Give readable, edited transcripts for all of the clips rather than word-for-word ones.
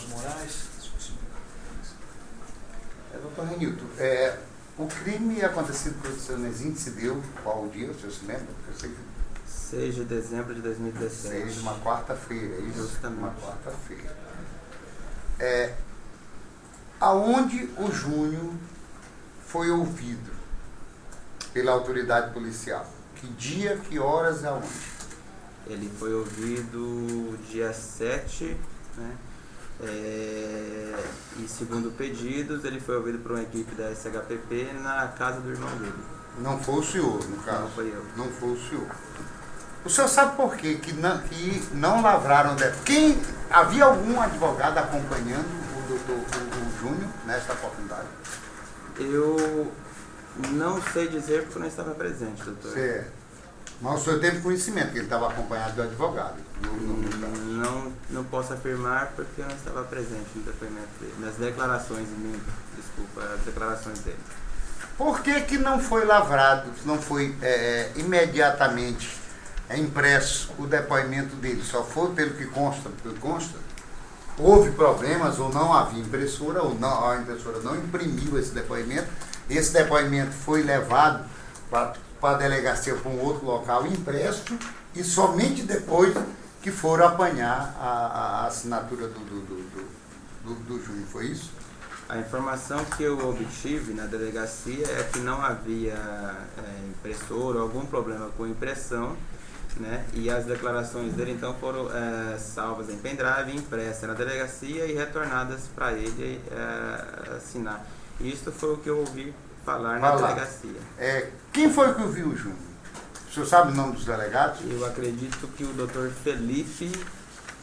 Celso Moraes. Doutor Renilton, o crime acontecido com o seu Nezinho se deu qual dia, o senhor se lembra? Eu sei que 6 de dezembro de 2017. 6, uma quarta-feira, isso? Justamente. Uma quarta-feira. Aonde o Júnior foi ouvido pela autoridade policial? Que dia, que horas e aonde? Ele foi ouvido dia 7, né? E segundo pedidos, ele foi ouvido por uma equipe da SHPP na casa do irmão dele. Não foi o senhor, no caso? Não foi eu. Não foi o senhor. O senhor sabe por quê? Que não lavraram... Havia algum advogado acompanhando o Júnior nesta oportunidade? Eu não sei dizer porque eu não estava presente, doutor. Certo. Mas o senhor teve conhecimento que ele estava acompanhado do advogado? Não posso afirmar porque eu não estava presente no depoimento dele, nas declarações as declarações dele. Por que não foi lavrado, não foi imediatamente impresso o depoimento dele? Só foi pelo que consta? Houve problemas ou não havia impressora, ou não, a impressora não imprimiu esse depoimento. Esse depoimento foi levado para a delegacia para um outro local impresso e somente depois que foram apanhar a assinatura do Júnior, foi isso? A informação que eu obtive na delegacia é que não havia impressora, algum problema com impressão, né? E as declarações dele então foram salvas em pendrive, impressas na delegacia e retornadas para ele assinar. Isso foi o que eu ouvi falar na delegacia. Quem foi que ouviu o Júnior? O senhor sabe o nome dos delegados? Eu acredito que o doutor Felipe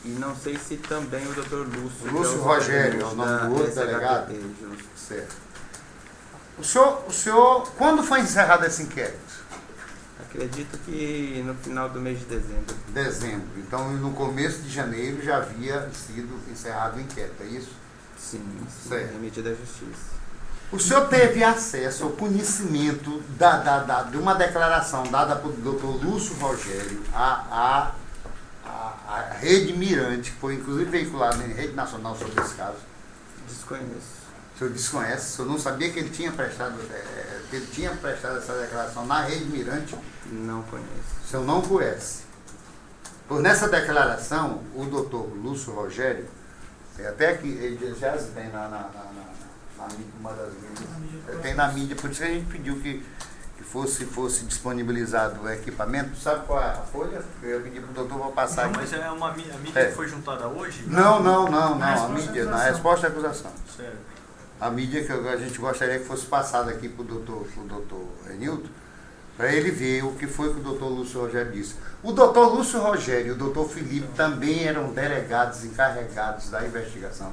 e não sei se também o doutor Lúcio. Lúcio Rogério é o nome do outro delegado? Certo. O senhor, quando foi encerrado esse inquérito? Acredito que no final do mês de dezembro. Dezembro. Então, no começo de janeiro já havia sido encerrado o inquérito, é isso? Sim, certo. Em medida da justiça. O senhor teve acesso ao conhecimento de uma declaração dada pelo doutor Lúcio Rogério à Rede Mirante, que foi inclusive veiculada na Rede Nacional sobre esse caso? Desconheço. O senhor desconhece? O senhor não sabia que ele tinha prestado essa declaração na Rede Mirante? Não conheço. O senhor não conhece. Por nessa declaração, o doutor Lúcio Rogério, até que ele já tem uma das mídias, tem na mídia, por isso que a gente pediu que fosse disponibilizado o equipamento. Sabe qual é a folha? Eu pedi para o doutor para passar aqui. Mas é a mídia que foi juntada hoje? Não, a mídia, na resposta à acusação. Certo. A mídia que a gente gostaria que fosse passada aqui para o doutor Renilton, para ele ver o que foi que o doutor Lúcio Rogério disse. O doutor Lúcio Rogério e o doutor Felipe também eram delegados encarregados da investigação.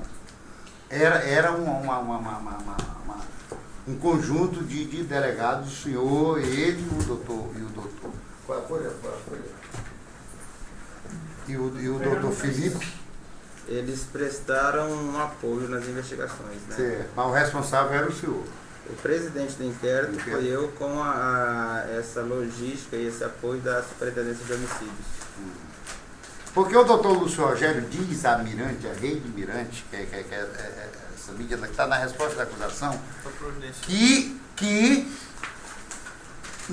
Era um conjunto de delegados, o senhor, ele e o doutor. Qual é a folha? E o doutor Felipe. Eles prestaram um apoio nas investigações, né? Certo. Mas o responsável era o senhor. O presidente do inquérito foi eu com essa logística e esse apoio da Superintendência de Homicídios. Porque o doutor Lúcio Rogério diz à Mirante, a Rede Mirante, que é essa mídia que está na resposta da acusação, que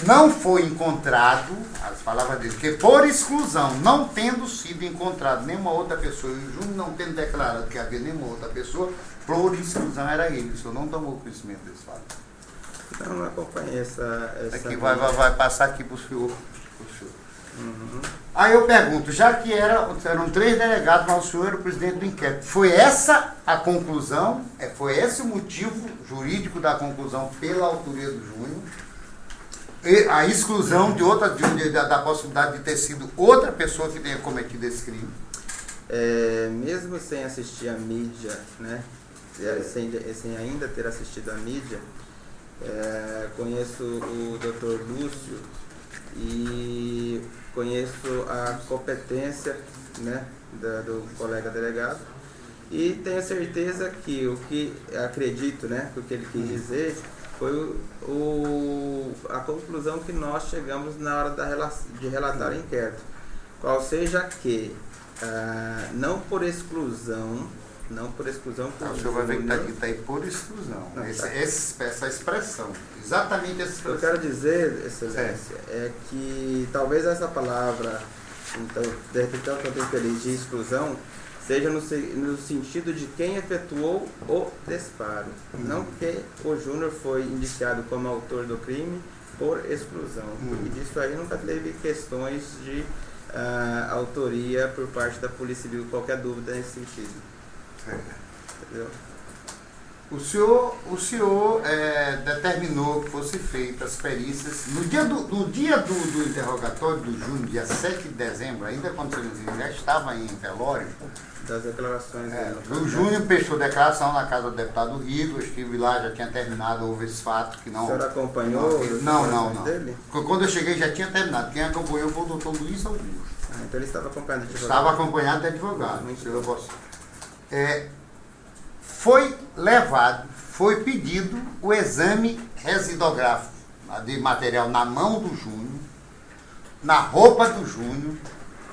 não foi encontrado, as palavras dele, que por exclusão, não tendo sido encontrado nenhuma outra pessoa, e o Júnior não tendo declarado que havia nenhuma outra pessoa, por exclusão era ele. O senhor não tomou conhecimento desse fato? Não acompanhei essa aqui vai passar aqui para o senhor. Uhum. Aí eu pergunto, já que eram 3 delegados, mas o senhor era o presidente do inquérito, foi essa a conclusão? Foi esse o motivo jurídico da conclusão pela autoria do Júnior? A exclusão da possibilidade de ter sido outra pessoa que tenha cometido esse crime? Mesmo sem assistir a mídia, né? Sem ainda ter assistido a mídia, conheço o Dr. Lúcio e conheço a competência, né, do colega delegado e tenho certeza que o que acredito, né, que o que ele quis dizer foi a conclusão que nós chegamos na hora de relatar o inquérito, qual seja que não por exclusão Não por exclusão. Por O senhor vai ver que Júnior. está aí por exclusão. Não, tá. Essa expressão. Exatamente essa O que eu expressão. quero dizer, Excelência, é que talvez essa palavra, então, de repente, eu estou feliz, de exclusão, seja no sentido de quem efetuou o disparo. Não que o Júnior foi indiciado como autor do crime por exclusão. E disso aí nunca teve questões de autoria por parte da Polícia Civil, qualquer dúvida nesse sentido. Entendeu? O senhor determinou que fosse feitas as perícias no dia do interrogatório do Júnior, dia 7 de dezembro, ainda quando o senhor já estava em velório. Das declarações dele. O Júnior prestou declaração na casa do deputado Rigo, eu estive lá, já tinha terminado, houve esse fato que não... O senhor acompanhou as Não. declarações dele? Quando eu cheguei já tinha terminado. Quem acompanhou foi o doutor Luiz Augusto. Então ele estava acompanhado de advogado. Estava acompanhado de advogado. Muito senhor Bossa. Foi pedido o exame residográfico de material na mão do Júnior, na roupa do Júnior,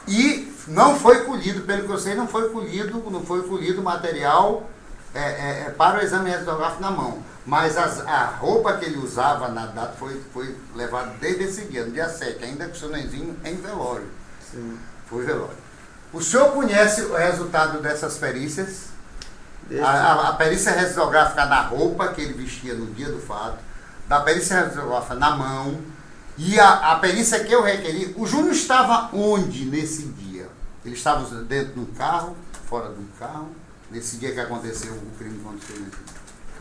e não foi colhido, pelo que eu sei, não foi colhido material para o exame residográfico na mão. Mas a roupa que ele usava na data foi levada desde esse dia, no dia 7, ainda com o seu nenzinho em velório. Sim. Foi velório. O senhor conhece o resultado dessas perícias? A perícia residográfica na roupa que ele vestia no dia do fato, da perícia residográfica na mão, e a perícia que eu requeri. O Júnior estava onde nesse dia? Ele estava dentro do carro, fora do carro, nesse dia que aconteceu o crime contra ele?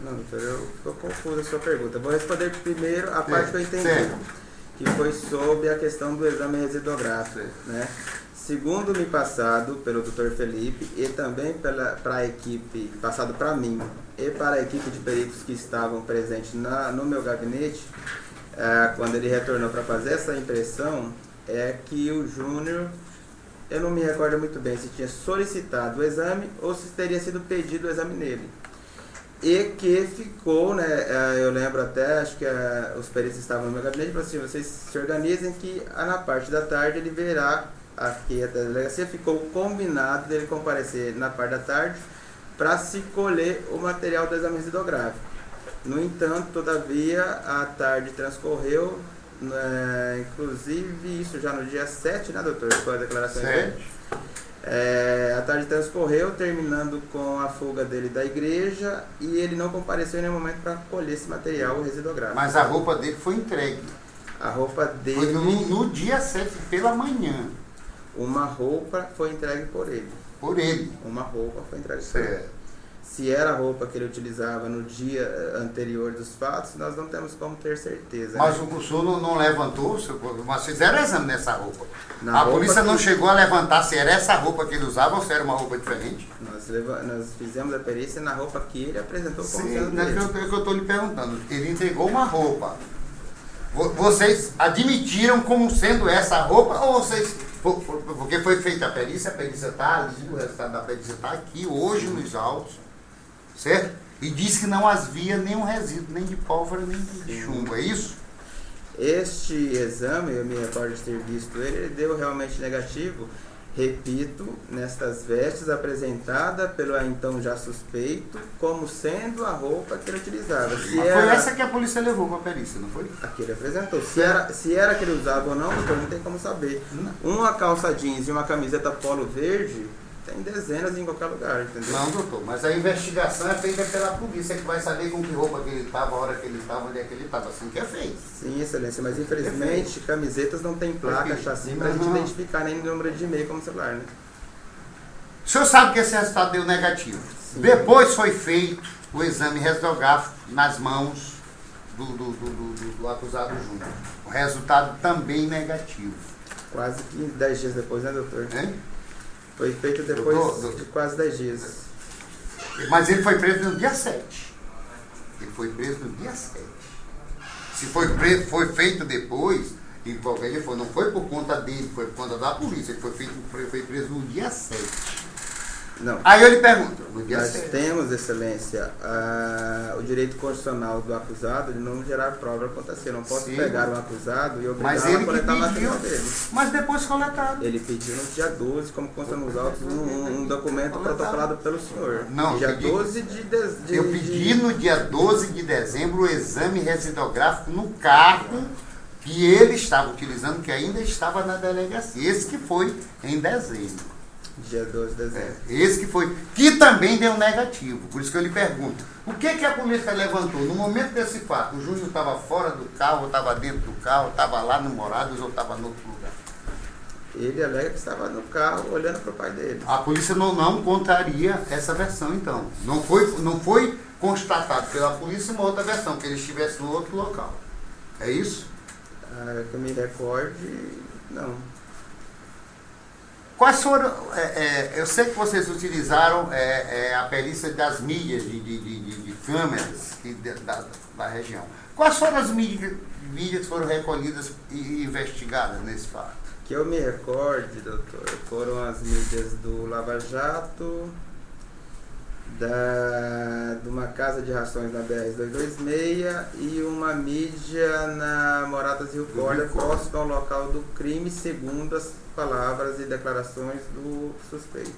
Não, doutor, eu estou confuso a sua pergunta. Vou responder primeiro a parte que eu entendi, certo. que foi sobre a questão do exame residográfico, né? Segundo me passado pelo Dr. Felipe e também para a equipe, passado para mim e para a equipe de peritos que estavam presentes no meu gabinete, quando ele retornou para fazer essa impressão, é que o Júnior, eu não me recordo muito bem se tinha solicitado o exame ou se teria sido pedido o exame nele. E que ficou, né, eu lembro até, acho que os peritos estavam no meu gabinete e falaram assim, vocês se organizem que na parte da tarde ele verá aqui a delegacia, ficou combinado dele comparecer na parte da tarde para se colher o material do exame residográfico. No entanto, todavia, a tarde transcorreu, inclusive isso já no dia 7, né, doutor? Com a declaração dele. A tarde transcorreu, terminando com a fuga dele da igreja, e ele não compareceu em nenhum momento para colher esse material residográfico. Mas a roupa dele foi entregue. A roupa dele... Foi no dia 7, pela manhã. Uma roupa foi entregue por ele. Por ele. Uma roupa foi entregue por ele. Se era a roupa que ele utilizava no dia anterior dos fatos, nós não temos como ter certeza. Mas né? o senhor não levantou, mas fizeram exame nessa roupa. Na A roupa polícia não que- chegou a levantar se era essa roupa que ele usava ou se era uma roupa diferente? Nós fizemos a perícia na roupa que ele apresentou como Sim, sendo é dele. que eu estou lhe perguntando. Ele entregou uma roupa. Vocês admitiram como sendo essa roupa ou vocês... Porque foi feita a perícia está ali, o resultado da perícia está aqui, hoje nos autos, certo? E disse que não havia nenhum resíduo, nem de pólvora, nem de chumbo, é isso? Este exame, eu me recordo de ter visto ele deu realmente negativo, repito, nestas vestes apresentada pelo então já suspeito, como sendo a roupa que ele utilizava. Se Mas era foi essa que a polícia levou para a perícia, não foi? a que ele apresentou. Se era que ele usava ou não, doutor, não tem como saber. Uma calça jeans e uma camiseta polo verde tem dezenas em qualquer lugar, entendeu? Não, doutor, mas a investigação é feita pela polícia, que vai saber com que roupa que ele estava, a hora que ele estava, onde é que ele estava, assim que é feito. Sim, excelência, mas infelizmente camisetas não tem placa, Perfeito. chassi pra gente Uhum. identificar nem número de e-mail como celular, né? O senhor sabe que esse resultado deu negativo. Sim. Depois foi feito o exame residográfico nas mãos do acusado Júnior. O resultado também negativo. Quase que 10 dias depois, né, doutor? Hein? Foi feito depois Doutor. de quase 10 dias. Mas ele foi preso no dia 7. Ele foi preso no dia 7. Se foi feito depois, de qualquer jeito, não foi por conta dele, foi por conta da polícia. Ele foi preso no dia 7. Não. Aí eu lhe pergunto, no dia Nós 7. temos, excelência, o direito constitucional do acusado de não gerar prova contra si. Eu não posso Sim. pegar um acusado e Mas obrigá-lo ele a que coletar pediu, material dele. mas depois coletaram. Ele pediu no dia 12, como consta nos autos, um documento protocolado pelo senhor. Não, dia eu pedi- 12 de Eu pedi no dia 12 de dezembro o exame residográfico no carro que ele estava utilizando, que ainda estava na delegacia. Esse que foi em dezembro. Dia 12 de dezembro. Esse que foi, que também deu negativo. Por isso que eu lhe pergunto, o que a polícia levantou? No momento desse fato, o Júnior estava fora do carro, ou estava dentro do carro, estava lá no Morados, ou estava em outro lugar? Ele alega que estava no carro olhando para o pai dele. A polícia não contraria essa versão, então. Não foi constatado pela polícia uma outra versão, que ele estivesse no outro local. É isso? Que eu me recorde, não. Quais foram, eu sei que vocês utilizaram a perícia das mídias de câmeras da região. Quais foram as mídias que foram recolhidas e investigadas nesse fato? Que eu me recorde, doutor, foram as mídias do Lava Jato, de uma casa de rações na BR-226 e uma mídia na Moradas Rio Corda, próximo ao local do crime, segundo as palavras e declarações do suspeito.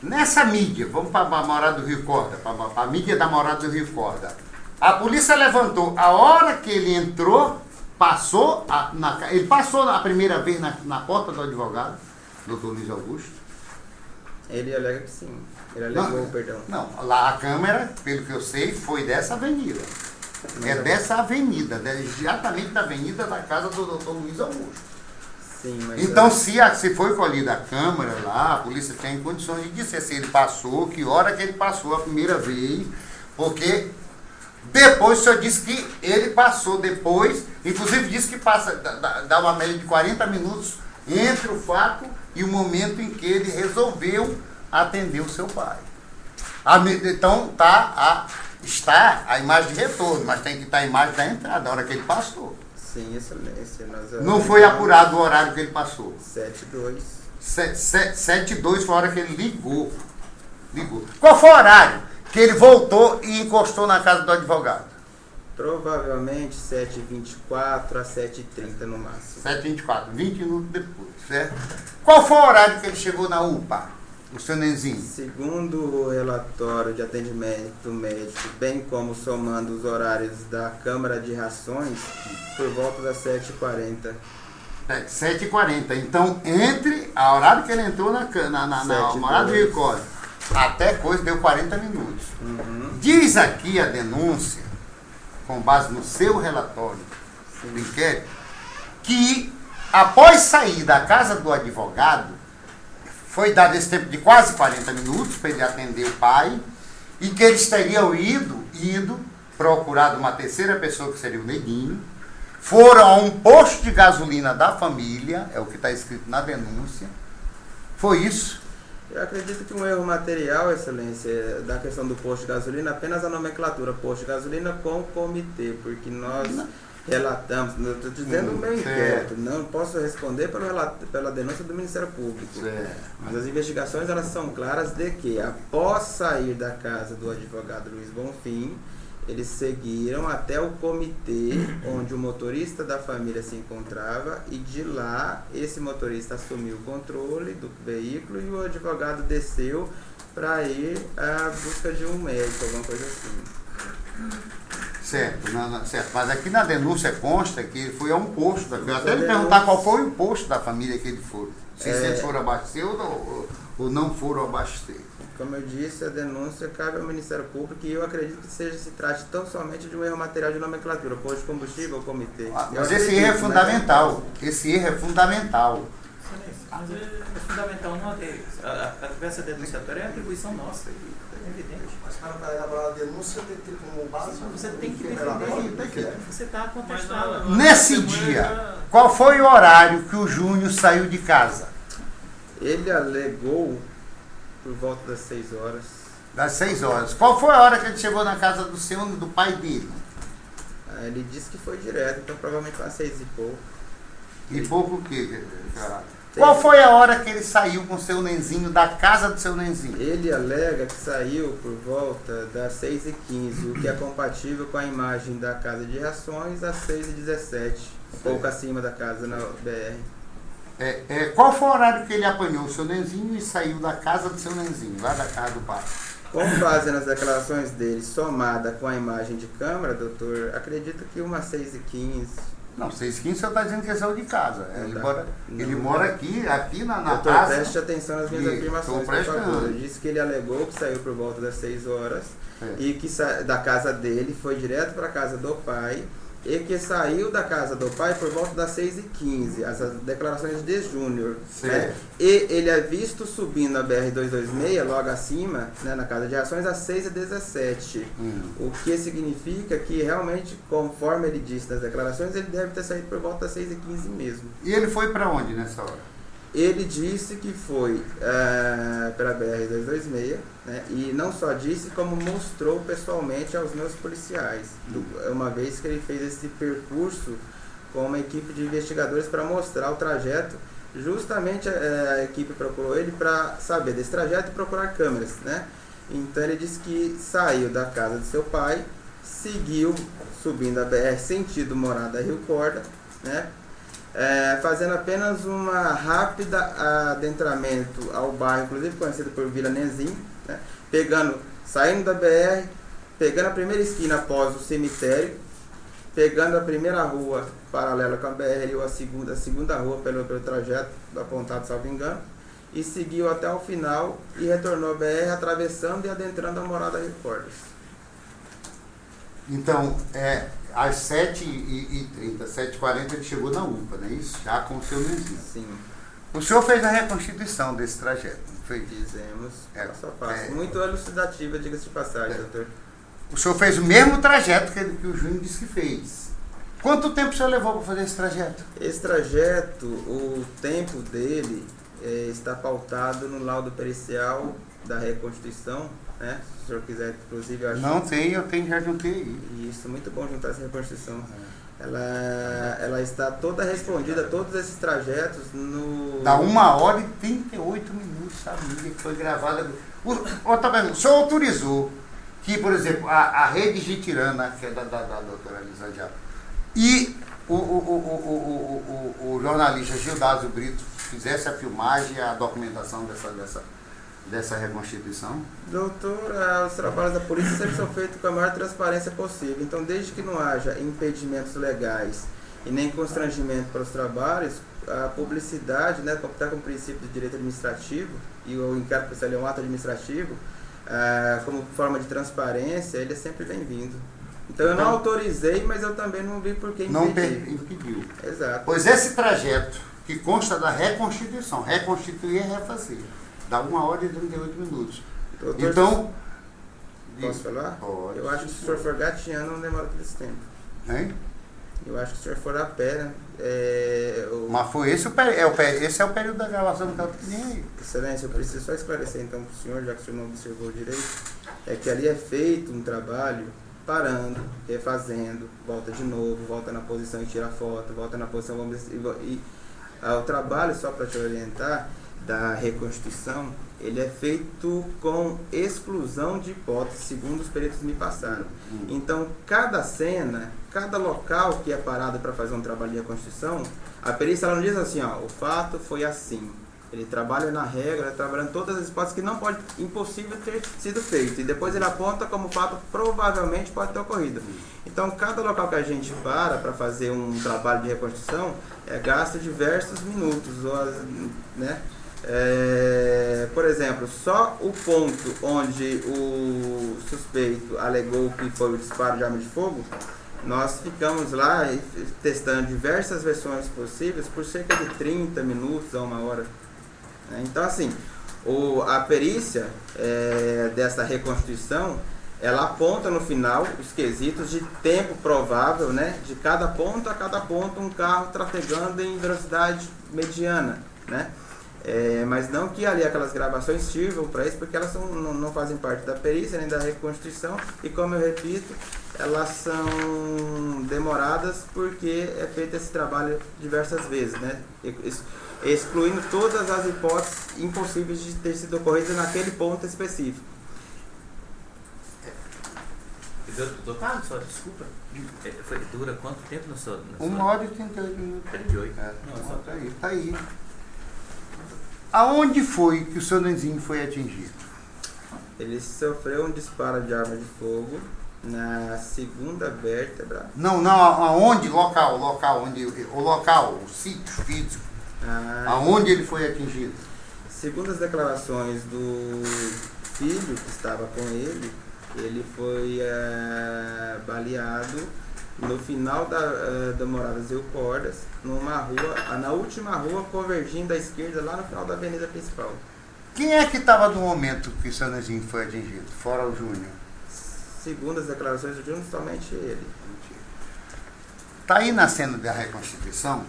Nessa mídia, vamos para a Morada do Rio Corda, para a mídia da Morada do Rio Corda. A polícia levantou, a hora que ele entrou, ele passou a primeira vez na porta do advogado, doutor Luiz Augusto. Ele alega que sim. Ele alegou, perdão. Não, lá a câmera, pelo que eu sei, foi dessa avenida. Dessa avenida, exatamente da avenida da casa do doutor Luiz Augusto. Sim, mas então, se foi colhida a câmera lá, a polícia tem condições de dizer se ele passou, que hora que ele passou a primeira vez, porque depois o senhor disse que ele passou depois, inclusive disse que passa, dá uma média de 40 minutos entre o fato e o momento em que ele resolveu atender o seu pai. Então está a imagem de retorno, mas tem que estar a imagem da entrada, a hora que ele passou. Sim, excelência. Não foi apurado o horário que ele passou. 7-2. 7-2 foi a hora que ele ligou. Qual foi o horário que ele voltou e encostou na casa do advogado? Provavelmente 7h24 a 7h30 no máximo. 7h24, 20 minutos depois, certo? Qual foi o horário que ele chegou na UPA, o seu Nenzinho? Segundo o relatório de atendimento médico, bem como somando os horários da Câmara de Rações, por volta das 7h40. 7h40. Então, entre a horário que ele entrou na Morada do Rio Corda até coisa deu 40 minutos. Uhum. Diz aqui a denúncia, com base no seu relatório do inquérito, que após sair da casa do advogado, foi dado esse tempo de quase 40 minutos para ele atender o pai, e que eles teriam ido procurado uma terceira pessoa, que seria o Neguinho, foram a um posto de gasolina da família, é o que está escrito na denúncia. Foi isso. Eu acredito que um erro material, excelência, da questão do posto de gasolina, apenas a nomenclatura posto de gasolina com comitê, porque nós relatamos, eu estou dizendo o meu inquérito, não posso responder pela denúncia do Ministério Público. Certo. Mas as investigações, elas são claras de que, após sair da casa do advogado Luiz Bonfim, eles seguiram até o comitê onde o motorista da família se encontrava, e de lá esse motorista assumiu o controle do veículo e o advogado desceu para ir à busca de um médico, alguma coisa assim. Certo, certo. Mas aqui na denúncia consta que ele foi a um posto da família. Até ele perguntar qual foi o posto da família que ele foi. Se eles foram abastecer ou não foram abastecer. Como eu disse, a denúncia cabe ao Ministério Público, e eu acredito que se trate tão somente de um erro material de nomenclatura, posto de combustível ou comitê. Mas esse erro é fundamental. Esse erro é fundamental. Mas é fundamental não ter. A conversa denunciatória é atribuição nossa. É evidente. Mas para elaborar a denúncia tem que ter como base. Você tem que defender. Você está contestando. Nesse dia, qual foi o horário que o Júnior saiu de casa? Ele alegou por volta das 6 horas. Das 6 horas. Qual foi a hora que ele chegou na casa do senhor e do pai dele? Ele disse que foi direto, então provavelmente foi às 6 e pouco. E pouco o quê, cara? Qual foi a hora que ele saiu com o seu nenzinho da casa do seu nenzinho? Ele alega que saiu por volta das 6h15, o que é compatível com a imagem da casa de reações às 6h17, um pouco acima da casa na BR. Qual foi o horário que ele apanhou o seu nenzinho e saiu da casa do seu nenzinho, lá da casa do pai? Com base nas declarações dele, somada com a imagem de câmera, doutor, acredito que umas 6h15. Não, 6h15 você está dizendo que ele saiu de casa. Ele mora aqui na doutor, casa. preste atenção nas minhas afirmações, por favor. Ele disse que ele alegou que saiu por volta das 6 horas e que da casa dele foi direto para a casa do pai e que saiu da casa do pai por volta das 6h15, as declarações de Júnior. Né? E ele é visto subindo a BR-226, logo acima, né, na casa de reações, às 6h17. O que significa que realmente, conforme ele disse nas declarações, ele deve ter saído por volta das 6h15 mesmo. E ele foi para onde nessa hora? Ele disse que foi pela BR-226, né, e não só disse, como mostrou pessoalmente aos meus policiais, uma vez que ele fez esse percurso com uma equipe de investigadores para mostrar o trajeto. Justamente a equipe procurou ele para saber desse trajeto e procurar câmeras, né? Então ele disse que saiu da casa de seu pai, seguiu subindo a BR sentido Morada Rio Corda, né? Fazendo apenas uma rápida adentramento ao bairro, inclusive conhecido por Vila Nenzinho, né? Saindo da BR, pegando a primeira esquina após o cemitério, pegando a primeira rua paralela com a BR, ou a segunda rua pelo trajeto apontado, salvo engano, e seguiu até o final e retornou a BR, atravessando e adentrando a Morada Rio Cordas. Então, às 7h30, 7h40 ele chegou na UPA, não é isso? Já com o seu nenzinho. Sim. O senhor fez a reconstituição desse trajeto, não fez? Fizemos, passo a passo. Muito elucidativa, diga-se de passagem, doutor. O senhor fez o mesmo trajeto que o Júnior disse que fez. Quanto tempo o senhor levou para fazer esse trajeto? Esse trajeto, o tempo dele está pautado no laudo pericial da reconstituição, né? Se o senhor quiser, inclusive, eu acho... Não tem, já juntei aí. Isso, muito bom juntar essa reconstituição. Ela está toda respondida, todos esses trajetos no... Dá 1h38, sabia que foi gravada. O senhor autorizou que, por exemplo, a rede Gitirana, que é da doutora Elisa Diabo, e o jornalista Gildásio Brito fizesse a filmagem e a documentação dessa reconstituição? Doutor, os trabalhos da polícia sempre são feitos com a maior transparência possível. Então, desde que não haja impedimentos legais e nem constrangimento para os trabalhos, a publicidade, né, até com o princípio do direito administrativo, e o inquérito policial é um ato administrativo, como forma de transparência, ele é sempre bem-vindo. Então, eu não autorizei, mas eu também não vi por que impedir. Não impediu. Exato. Pois esse trajeto, que consta da reconstituição, reconstituir é refazer, dá 1h38. Doutor, então... Posso falar? Pode. Eu acho que se o senhor for gatinhando, não demora todo esse tempo. Hein? Eu acho que se o senhor for a pé, né? Mas foi esse esse é o período da gravação do que nem aí. Excelência, eu preciso só esclarecer então para o senhor, já que o senhor não observou direito, é que ali é feito um trabalho parando, refazendo, volta de novo, volta na posição e tira a foto, volta na posição, o trabalho, só para te orientar, da reconstituição, ele é feito com exclusão de hipótese, segundo os peritos me passaram. Então, cada cena, cada local que é parado para fazer um trabalho de reconstituição, a perícia ela não diz assim, ó, o fato foi assim. Ele trabalha na regra, trabalhando todas as hipóteses que não pode, impossível ter sido feito. E depois ele aponta como o fato provavelmente pode ter ocorrido. Então, cada local que a gente para fazer um trabalho de reconstrução, gasta diversos minutos. Né? Por exemplo, só o ponto onde o suspeito alegou que foi o disparo de arma de fogo, nós ficamos lá testando diversas versões possíveis por cerca de 30 minutos a 1 hora. Então, assim, a perícia dessa reconstituição, ela aponta no final os quesitos de tempo provável, né, de cada ponto a cada ponto, um carro trafegando em velocidade mediana, né? Mas não que ali aquelas gravações sirvam para isso, porque elas não fazem parte da perícia nem da reconstituição, e como eu repito, elas são demoradas porque é feito esse trabalho diversas vezes, né? Excluindo todas as hipóteses impossíveis de ter sido ocorridas naquele ponto específico. Doutor Carlos, só desculpa. Dura quanto tempo no seu... 1h38 minutos. 38? Não, tá aí. Aonde foi que o seu nenzinho foi atingido? Ele sofreu um disparo de arma de fogo na segunda vértebra. Não, aonde? Local, o sítio físico. Aonde ele foi atingido? Segundo as declarações do filho que estava com ele foi baleado no final da Morada Zil Cordas, numa rua, na última rua convergindo à esquerda, lá no final da avenida principal. Quem é que estava no momento que o seu nenzinho foi atingido? Fora o Júnior. Segundo as declarações do Júnior, somente ele. Está aí na cena da reconstituição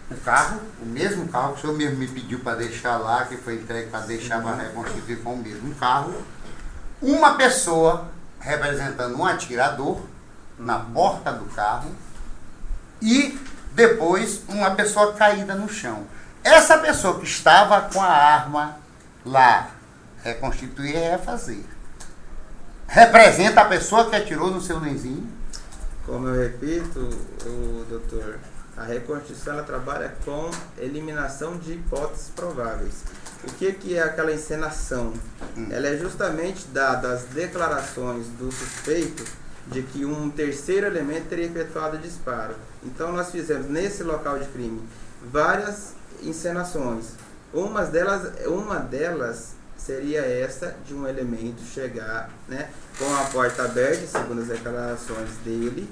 o carro, o mesmo carro que o senhor mesmo me pediu para deixar lá, que foi entregue para deixar para reconstituir com o mesmo carro. Uma pessoa representando um atirador na porta do carro e depois uma pessoa caída no chão. Essa pessoa que estava com a arma lá, reconstituir é refazer. Representa a pessoa que atirou no seu nenzinho? Como eu repito, doutor, a reconstituição ela trabalha com eliminação de hipóteses prováveis. O que é aquela encenação? Ela é justamente dada as declarações do suspeito de que um terceiro elemento teria efetuado o disparo. Então nós fizemos nesse local de crime várias encenações. Uma delas seria essa de um elemento chegar, né, com a porta aberta, segundo as declarações dele,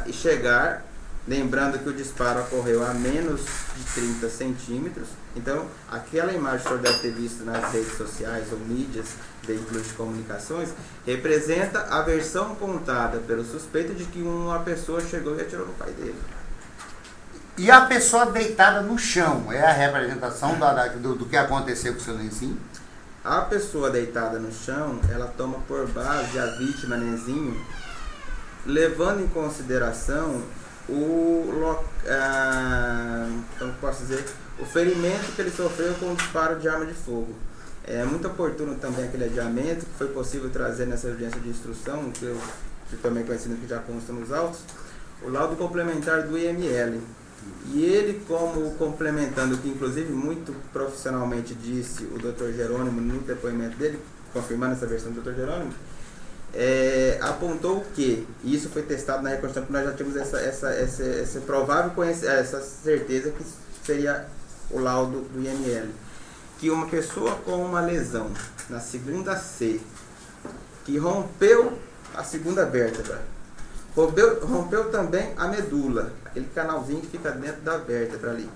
e chegar, lembrando que o disparo ocorreu a menos de 30 centímetros. Então, aquela imagem que o senhor deve ter visto nas redes sociais ou mídias, veículos de comunicações, representa a versão contada pelo suspeito de que uma pessoa chegou e atirou no pai dele. E a pessoa deitada no chão é a representação do que aconteceu com o seu nenzinho? A pessoa deitada no chão, ela toma por base a vítima, nenzinho, levando em consideração como posso dizer, o ferimento que ele sofreu com o disparo de arma de fogo. É muito oportuno também aquele adiamento que foi possível trazer nessa audiência de instrução, que também conhecido que já consta nos autos, o laudo complementar do IML. E ele, como complementando o que inclusive muito profissionalmente disse o Dr. Jerônimo no depoimento dele, confirmando essa versão do Dr. Jerônimo, apontou que, e isso foi testado na reconstrução, porque nós já tínhamos essa provável essa certeza que seria o laudo do IML, que uma pessoa com uma lesão na segunda C, que rompeu a segunda vértebra, rompeu também a medula, aquele canalzinho que fica dentro da vértebra ali,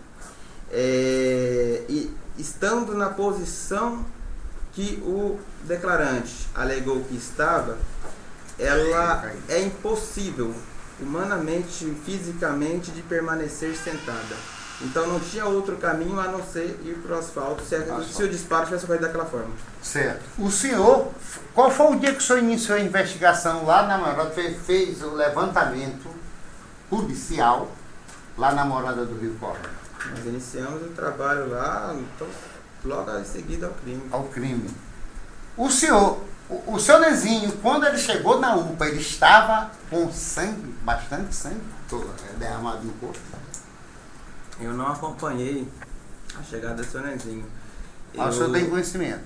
e estando na posição que o declarante alegou que estava, ela é impossível, humanamente, fisicamente, de permanecer sentada. Então não tinha outro caminho a não ser ir para o asfalto, se o disparo tivesse ocorrido daquela forma. Certo. O senhor, qual foi o dia que o senhor iniciou a investigação lá na Morada, fez o levantamento policial lá na Morada do Rio Corda? Nós iniciamos o trabalho lá, então, logo em seguida ao crime. Ao crime. O seu nenzinho, quando ele chegou na UPA, ele estava com sangue, bastante sangue, derramado no corpo? Eu não acompanhei a chegada do seu nenzinho. O senhor tem conhecimento?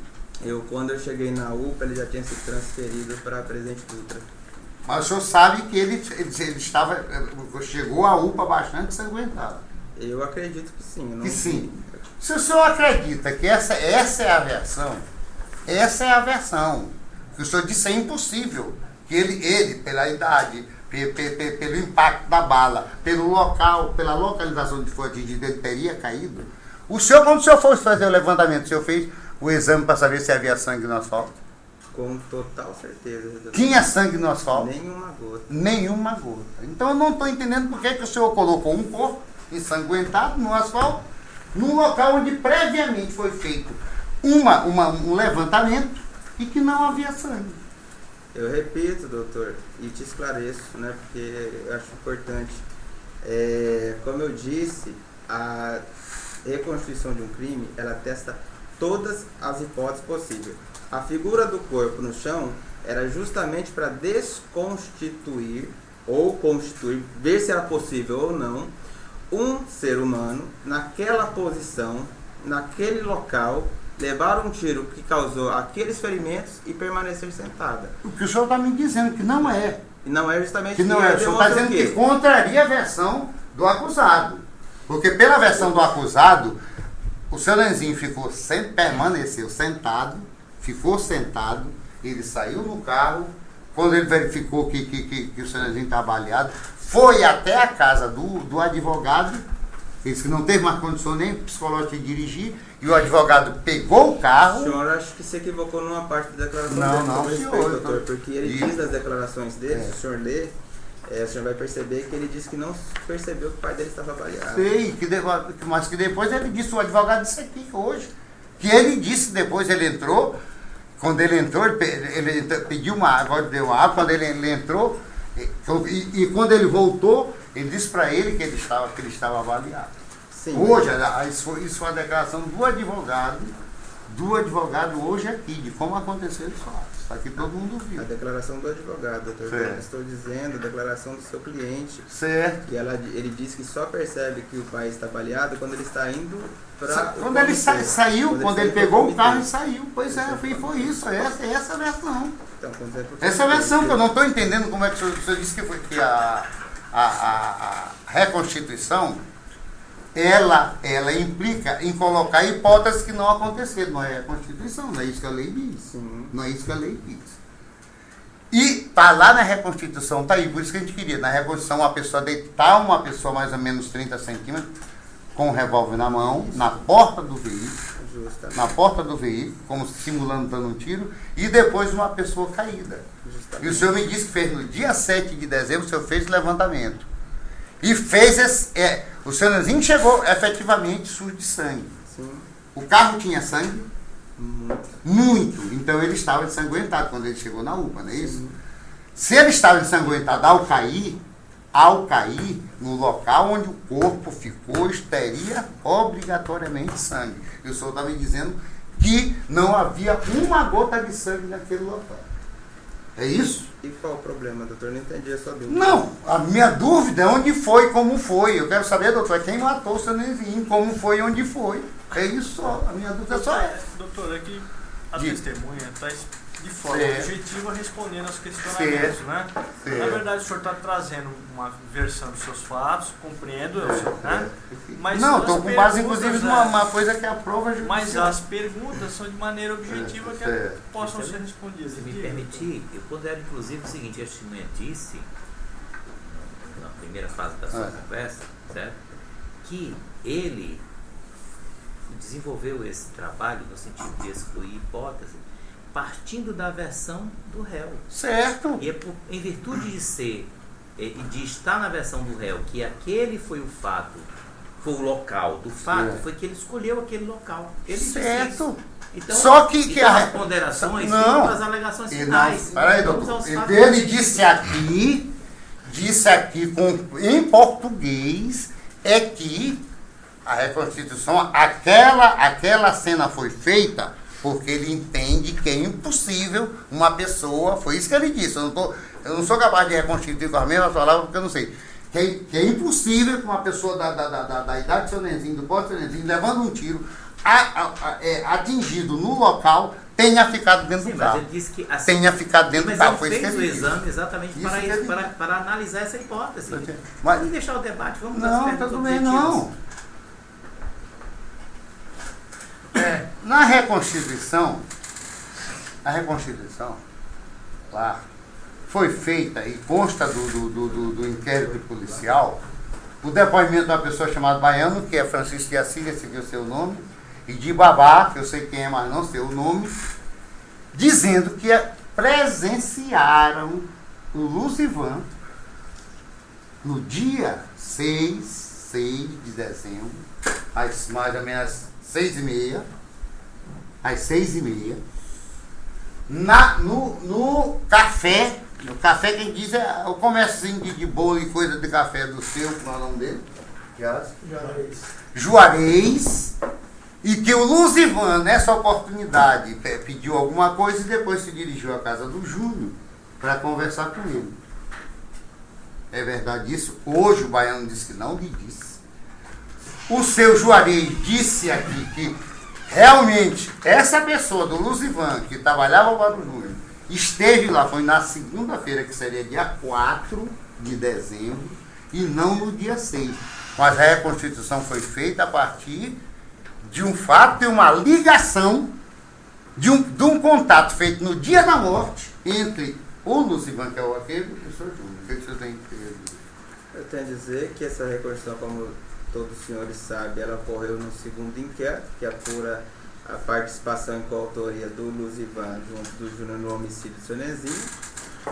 Quando eu cheguei na UPA, ele já tinha sido transferido para Presidente Dutra. Mas o senhor sabe que ele chegou à UPA bastante ensanguentado? Eu acredito que sim. Eu não que sim. vi. Se o senhor acredita que essa é a versão, que o senhor disse é impossível, que ele pela idade, pelo impacto da bala, pelo local, pela localização onde foi atingido, ele teria caído. O senhor, quando o senhor fosse fazer o levantamento, o senhor fez o exame para saber se havia sangue no asfalto? Com total certeza. Tinha sangue no asfalto? Nenhuma gota. Nenhuma gota. Então eu não estou entendendo por que o senhor colocou um corpo ensanguentado no asfalto num local onde previamente foi feito um levantamento e que não havia sangue. Eu repito, doutor, e te esclareço, né, porque eu acho importante. Como eu disse, a reconstituição de um crime, ela testa todas as hipóteses possíveis. A figura do corpo no chão era justamente para desconstituir ou constituir, ver se era possível ou não, um ser humano naquela posição, naquele local, levar um tiro que causou aqueles ferimentos e permanecer sentada. O que o senhor está me dizendo que não é. E não é justamente Que não é. O senhor está dizendo que contraria a versão do acusado. Porque pela versão do acusado, o seu Nenzinho permaneceu sentado, ficou sentado, ele saiu no carro, quando ele verificou que o seu Nenzinho estava baleado, foi até a casa do advogado, disse que não teve mais condição nem psicológica de dirigir, e o advogado pegou o carro. O senhor acho que se equivocou numa parte da declaração Não, dele, não, com respeito, senhor, doutor, porque ele diz nas declarações dele, se o senhor ler, o senhor vai perceber que ele disse que não percebeu que o pai dele estava baleado. Sei, mas que depois ele disse, o advogado disse aqui hoje, que ele disse depois, ele entrou, quando ele entrou, ele pediu uma água, deu água, quando ele entrou, e quando ele voltou, ele disse para ele que ele estava baleado. Sim, Hoje, isso foi a declaração do advogado hoje aqui, de como aconteceu os fatos. Está aqui, todo mundo viu. a declaração do advogado, doutor. Certo. Estou dizendo a declaração do seu cliente. Certo. E ele diz que só percebe que o pai está baleado quando ele está indo para. Quando ele saiu, quando ele pegou o carro e comitê. saiu. Pois é, foi isso. Essa a versão. Então, quando é pro Essa é a comitê, versão que eu não estou entendendo como é que o senhor disse que foi que a reconstituição, ela implica em colocar hipóteses que não aconteceram. Não é a Constituição, não é isso que a lei diz. Sim. Não é isso que a lei diz. E tá lá na reconstituição, tá aí, por isso que a gente queria. Na reconstituição, uma pessoa mais ou menos 30 centímetros, com um revólver na mão, na porta do veículo, como simulando dando um tiro, e depois uma pessoa caída. E o senhor me disse que fez no dia 7 de dezembro, o senhor fez o levantamento. E fez o seu Nenzinho chegou efetivamente sujo de sangue. Sim. O carro tinha sangue? Muito. Muito. Então ele estava ensanguentado quando ele chegou na UPA, não é isso? Sim. Se ele estava ensanguentado ao cair no local onde o corpo ficou, teria obrigatoriamente sangue. E o senhor está me dizendo que não havia uma gota de sangue naquele local. É isso? E qual o problema, doutor? Não entendi a sua dúvida. Não, a minha dúvida é onde foi, como foi. Eu quero saber, doutor, quem matou o seu Nenzinho, como foi e onde foi. É isso só. A minha dúvida é só essa. Doutor, é que a Diga. testemunha está de forma Certo. objetiva respondendo aos questionamentos, né? Certo. Na verdade, o senhor está trazendo uma versão dos seus fatos, compreendo, né? Mas Não, as estou com base, perguntas, inclusive, né? numa coisa que é a prova judicial. Mas as perguntas são de maneira objetiva que Certo. possam ser respondidas. Se me Diga. permitir, eu pondero inclusive o seguinte: a testemunha disse, na primeira fase da sua conversa, certo? Que ele desenvolveu esse trabalho no sentido de excluir hipótese, partindo da versão do réu. Certo. E é em virtude de ser e de estar na versão do réu, que aquele foi o fato, foi o local do fato, Certo. foi que ele escolheu aquele local. Ele disse Certo. isso. Então, Só que as ponderações não. ficam as alegações finais. Peraí, Vamos aos doutor. fatos. Ele disse aqui em português, é que a reconstituição, aquela cena foi feita porque ele entende que é impossível uma pessoa, foi isso que ele disse, eu não sou capaz de reconstituir com as mesmas palavras porque eu não sei, que é impossível que uma pessoa da idade do seu Nenzinho, do porte do seu Nenzinho, levando um tiro, atingido no local, tenha ficado dentro Sim, do mas carro. ele disse que assim, Tenha ficado dentro do mas carro, ele foi isso que fez o ele disse. exame exatamente Isso para que isso, ele disse. para analisar essa hipótese. Mas- Vamos deixar o debate, vamos às Não, perguntas tudo bem, objetivas. não. Na Reconstituição, lá, foi feita e consta do inquérito policial o depoimento de uma pessoa chamada Baiano, que é Francisco de Assis, esse aqui é o seu nome, e de Babá, que eu sei quem é, mas não sei o nome, dizendo que presenciaram o Lucivan no dia 6 de dezembro, mais ou menos às 6h30. Às 6h30. No café, quem diz é o comércio de bolo e coisa de café do seu, qual é o nome dele? Juarez. E que o Luzivan, nessa oportunidade, pediu alguma coisa e depois se dirigiu à casa do Júnior para conversar com ele. É verdade isso? Hoje o baiano disse que não lhe disse. O seu Juarez disse aqui que realmente essa pessoa do Luzivan, que trabalhava para o Júnior, esteve lá, foi na segunda-feira, que seria dia 4 de dezembro, e não no dia 6. Mas a reconstituição foi feita a partir de um fato, de uma ligação, de um contato feito no dia da morte entre o Luzivan, que é o arqueiro, e o senhor Júnior. O que você tem que dizer? Eu tenho a dizer que essa reconstrução, como todos os senhores sabem, ela ocorreu no segundo inquérito, que apura a participação em coautoria do Luzivan junto do Júnior no homicídio do seu Nezinho,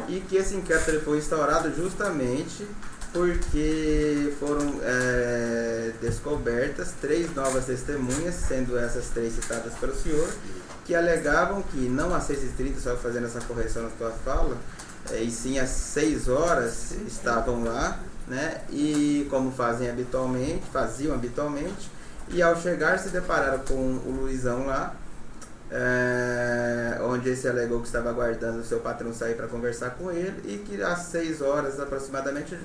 e que esse inquérito ele foi instaurado justamente porque foram descobertas 3 novas testemunhas, sendo essas 3 citadas pelo senhor, que alegavam que não às 6h30, só fazendo essa correção na sua fala, e sim às 6 horas estavam lá, né, e como faziam habitualmente, e ao chegar se depararam com o Luizão lá, onde esse alegou que estava aguardando o seu patrão sair para conversar com ele, e que às 6 horas aproximadamente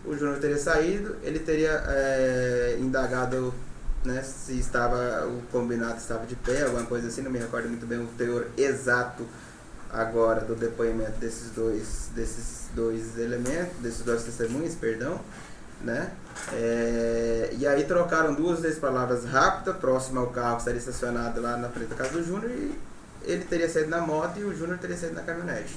o Júnior teria saído, ele teria indagado, né, se o combinado estava de pé, alguma coisa assim, não me recordo muito bem o teor exato agora do depoimento desses dois elementos, desses 2 testemunhas, perdão, né? E aí trocaram 2 palavras rápidas, próximo ao carro que estaria estacionado lá na frente da casa do Júnior, e ele teria saído na moto e o Júnior teria saído na caminhonete.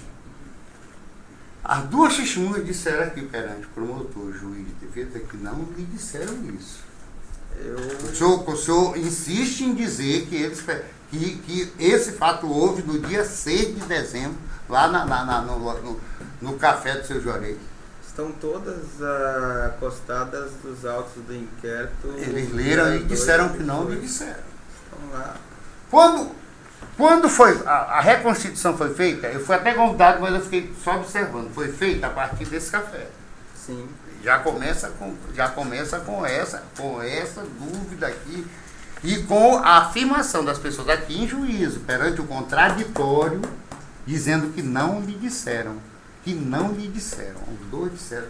As 2 testemunhas disseram aqui perante o promotor, juiz de defesa, que não lhe disseram isso. O senhor insiste em dizer que esse fato houve no dia 6 de dezembro, lá no café do seu Juarez. Estão todas acostadas dos autos do inquérito. Eles leram e disseram que não lhe disseram. Estão lá. Quando foi a reconstituição foi feita, eu fui até convidado, mas eu fiquei só observando. Foi feita a partir desse café. Sim. Já começa com essa dúvida aqui e com a afirmação das pessoas aqui em juízo, perante o contraditório, dizendo que não lhe disseram. Que não lhe disseram. Os 2 disseram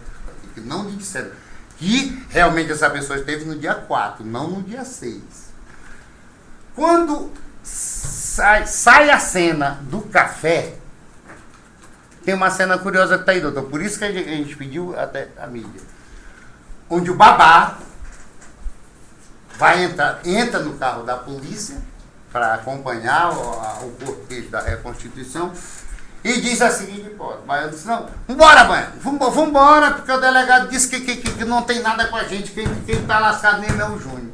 que não lhe disseram. Que realmente essa pessoa esteve no dia 4, não no dia 6. Quando sai a cena do café, tem uma cena curiosa que está aí, doutor. Por isso que a gente pediu até a mídia. Onde o babá entra no carro da polícia para acompanhar o cortejo da reconstituição e diz a seguinte hipótese. O baiano disse, não, vambora, baiano, vambora, porque o delegado disse que não tem nada com a gente, quem está lascado mesmo é o Júnior.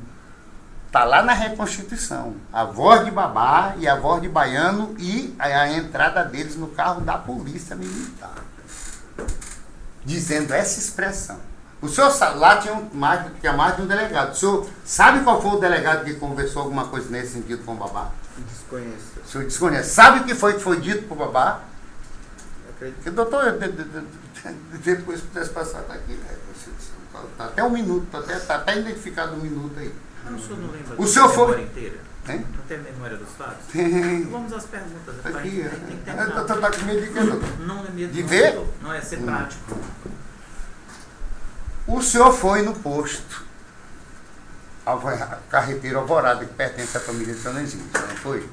Está lá na reconstituição, a voz de babá e a voz de baiano e a entrada deles no carro da polícia militar, dizendo essa expressão. O senhor lá tinha mais de um delegado. O senhor sabe qual foi o delegado que conversou alguma coisa nesse sentido com o babá? Desconheço. O senhor desconhece. Sabe o que foi dito para o babá? Que doutor, depois pudesse passar daqui, né? Está até um minuto, está até identificado um minuto aí. O senhor não lembra o senhor foi memória inteira? Hein? Não tem memória dos fatos? Tem. Então vamos às perguntas. Aqui, tem que terminar. tá com medo de quê, doutor? Não é medo. De ver? Não é ser prático. O senhor foi no posto Carreteiro Alvorada, que pertence à família de São Nezinho, não foi?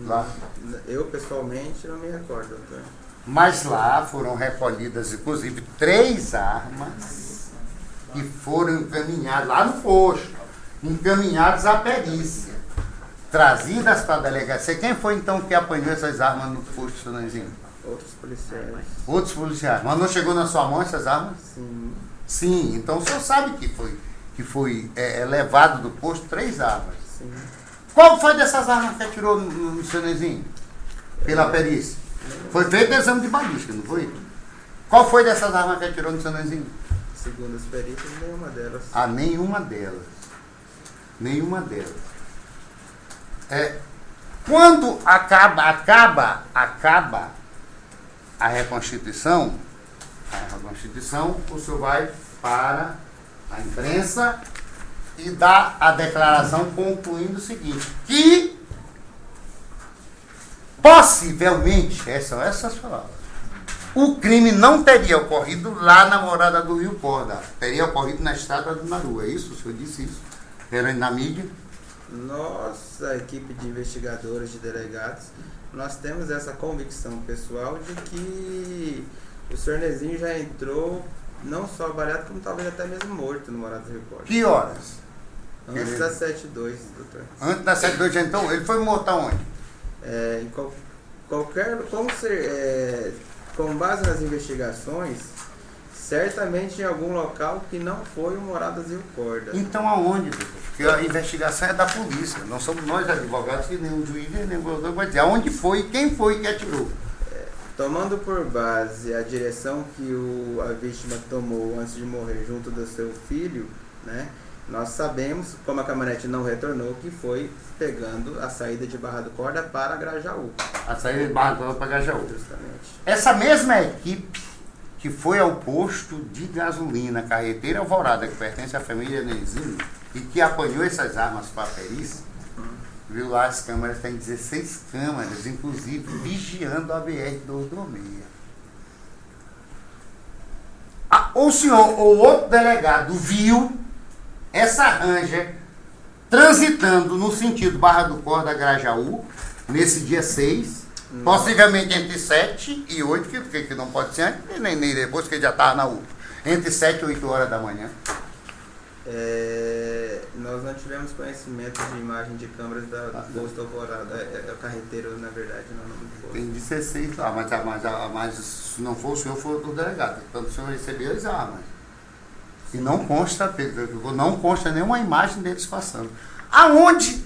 Lá. Eu, pessoalmente, não me recordo, doutor. Mas lá foram recolhidas, inclusive, 3 armas que foram encaminhadas, lá no posto, encaminhadas à perícia, trazidas para a delegacia. Quem foi, então, que apanhou essas armas no posto de São Nezinho? Outros policiais. Outros policiais. Mas não chegou na sua mão essas armas? Sim. Sim, então o senhor sabe que foi levado do posto 3 armas. Sim. Qual foi dessas armas que atirou no seu Nezinho? Pela perícia? Foi feito exame de balística, não foi? Qual foi dessas armas que atirou no seu Nezinho? Segundo as perícias, nenhuma delas. Nenhuma delas. Nenhuma delas. Quando acaba a reconstituição, o senhor vai para a imprensa e dá a declaração concluindo o seguinte, que possivelmente, são essas palavras, o crime não teria ocorrido lá na morada do Rio Corda, teria ocorrido na estrada do Naru. É isso? O senhor disse isso? Perante na mídia? Nossa equipe de investigadores, de delegados, nós temos essa convicção pessoal de que o senhor Nezinho já entrou não só baleado, como talvez até mesmo morto no Morado do Rio Corda. Que horas? Antes da 7-2, doutor. Antes da 7-2, então, ele foi morto aonde? Em com base nas investigações, certamente em algum local que não foi o Morado do Rio Corda. Então aonde, doutor? Porque a investigação é da polícia. Não somos nós advogados, que nem o juiz, nem o promotor vai dizer aonde foi e quem foi que atirou. Tomando por base a direção que a vítima tomou antes de morrer junto do seu filho, né? Nós sabemos, como a caminhonete não retornou, que foi pegando a saída de Barra do Corda para Grajaú. A saída de Barra do Corda para Grajaú. Justamente. Essa mesma equipe que foi ao posto de gasolina, Carreteira Alvorada, que pertence à família Nezinho, e que apanhou essas armas para a perícia, viu lá as câmeras, tem 16 câmeras, inclusive vigiando a BR-226. O senhor ou outro delegado viu essa Ranger transitando no sentido Barra do Corda, Grajaú, nesse dia 6, possivelmente entre 7 e 8, que não pode ser antes, nem depois, que ele já estava na UPA, entre 7 e 8 horas da manhã. Nós não tivemos conhecimento de imagem de câmeras da posto Alvorada, é o carreteiro, na verdade, não é o nome do posto. Tem 16 lá, mas se não for o senhor, foi o delegado. Então o senhor recebeu as armas. E não consta nenhuma imagem deles passando. Aonde?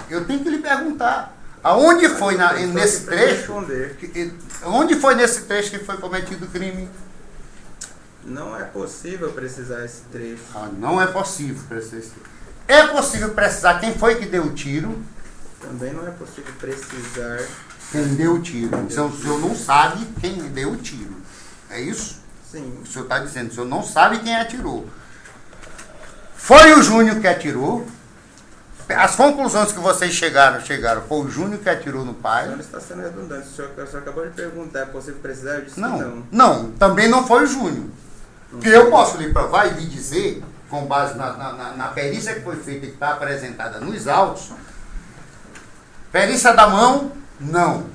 Eu tenho que lhe perguntar. Aonde foi nesse trecho? Onde foi nesse trecho que foi cometido o crime? Não é possível precisar esse trecho. Não é possível precisar esse trecho. É possível precisar quem foi que deu o tiro? Também não é possível precisar quem deu o tiro. Então o senhor não sabe quem deu o tiro. É isso? Sim. O senhor está dizendo, o senhor não sabe quem atirou. Foi o Júnior que atirou? As conclusões que vocês chegaram, foi o Júnior que atirou no pai? O senhor está sendo redundante. O senhor acabou de perguntar, é possível precisar? Eu disse que não. Não, também não foi o Júnior. Porque eu posso lhe provar e lhe dizer, com base na perícia que foi feita e que está apresentada nos autos, perícia da mão, não.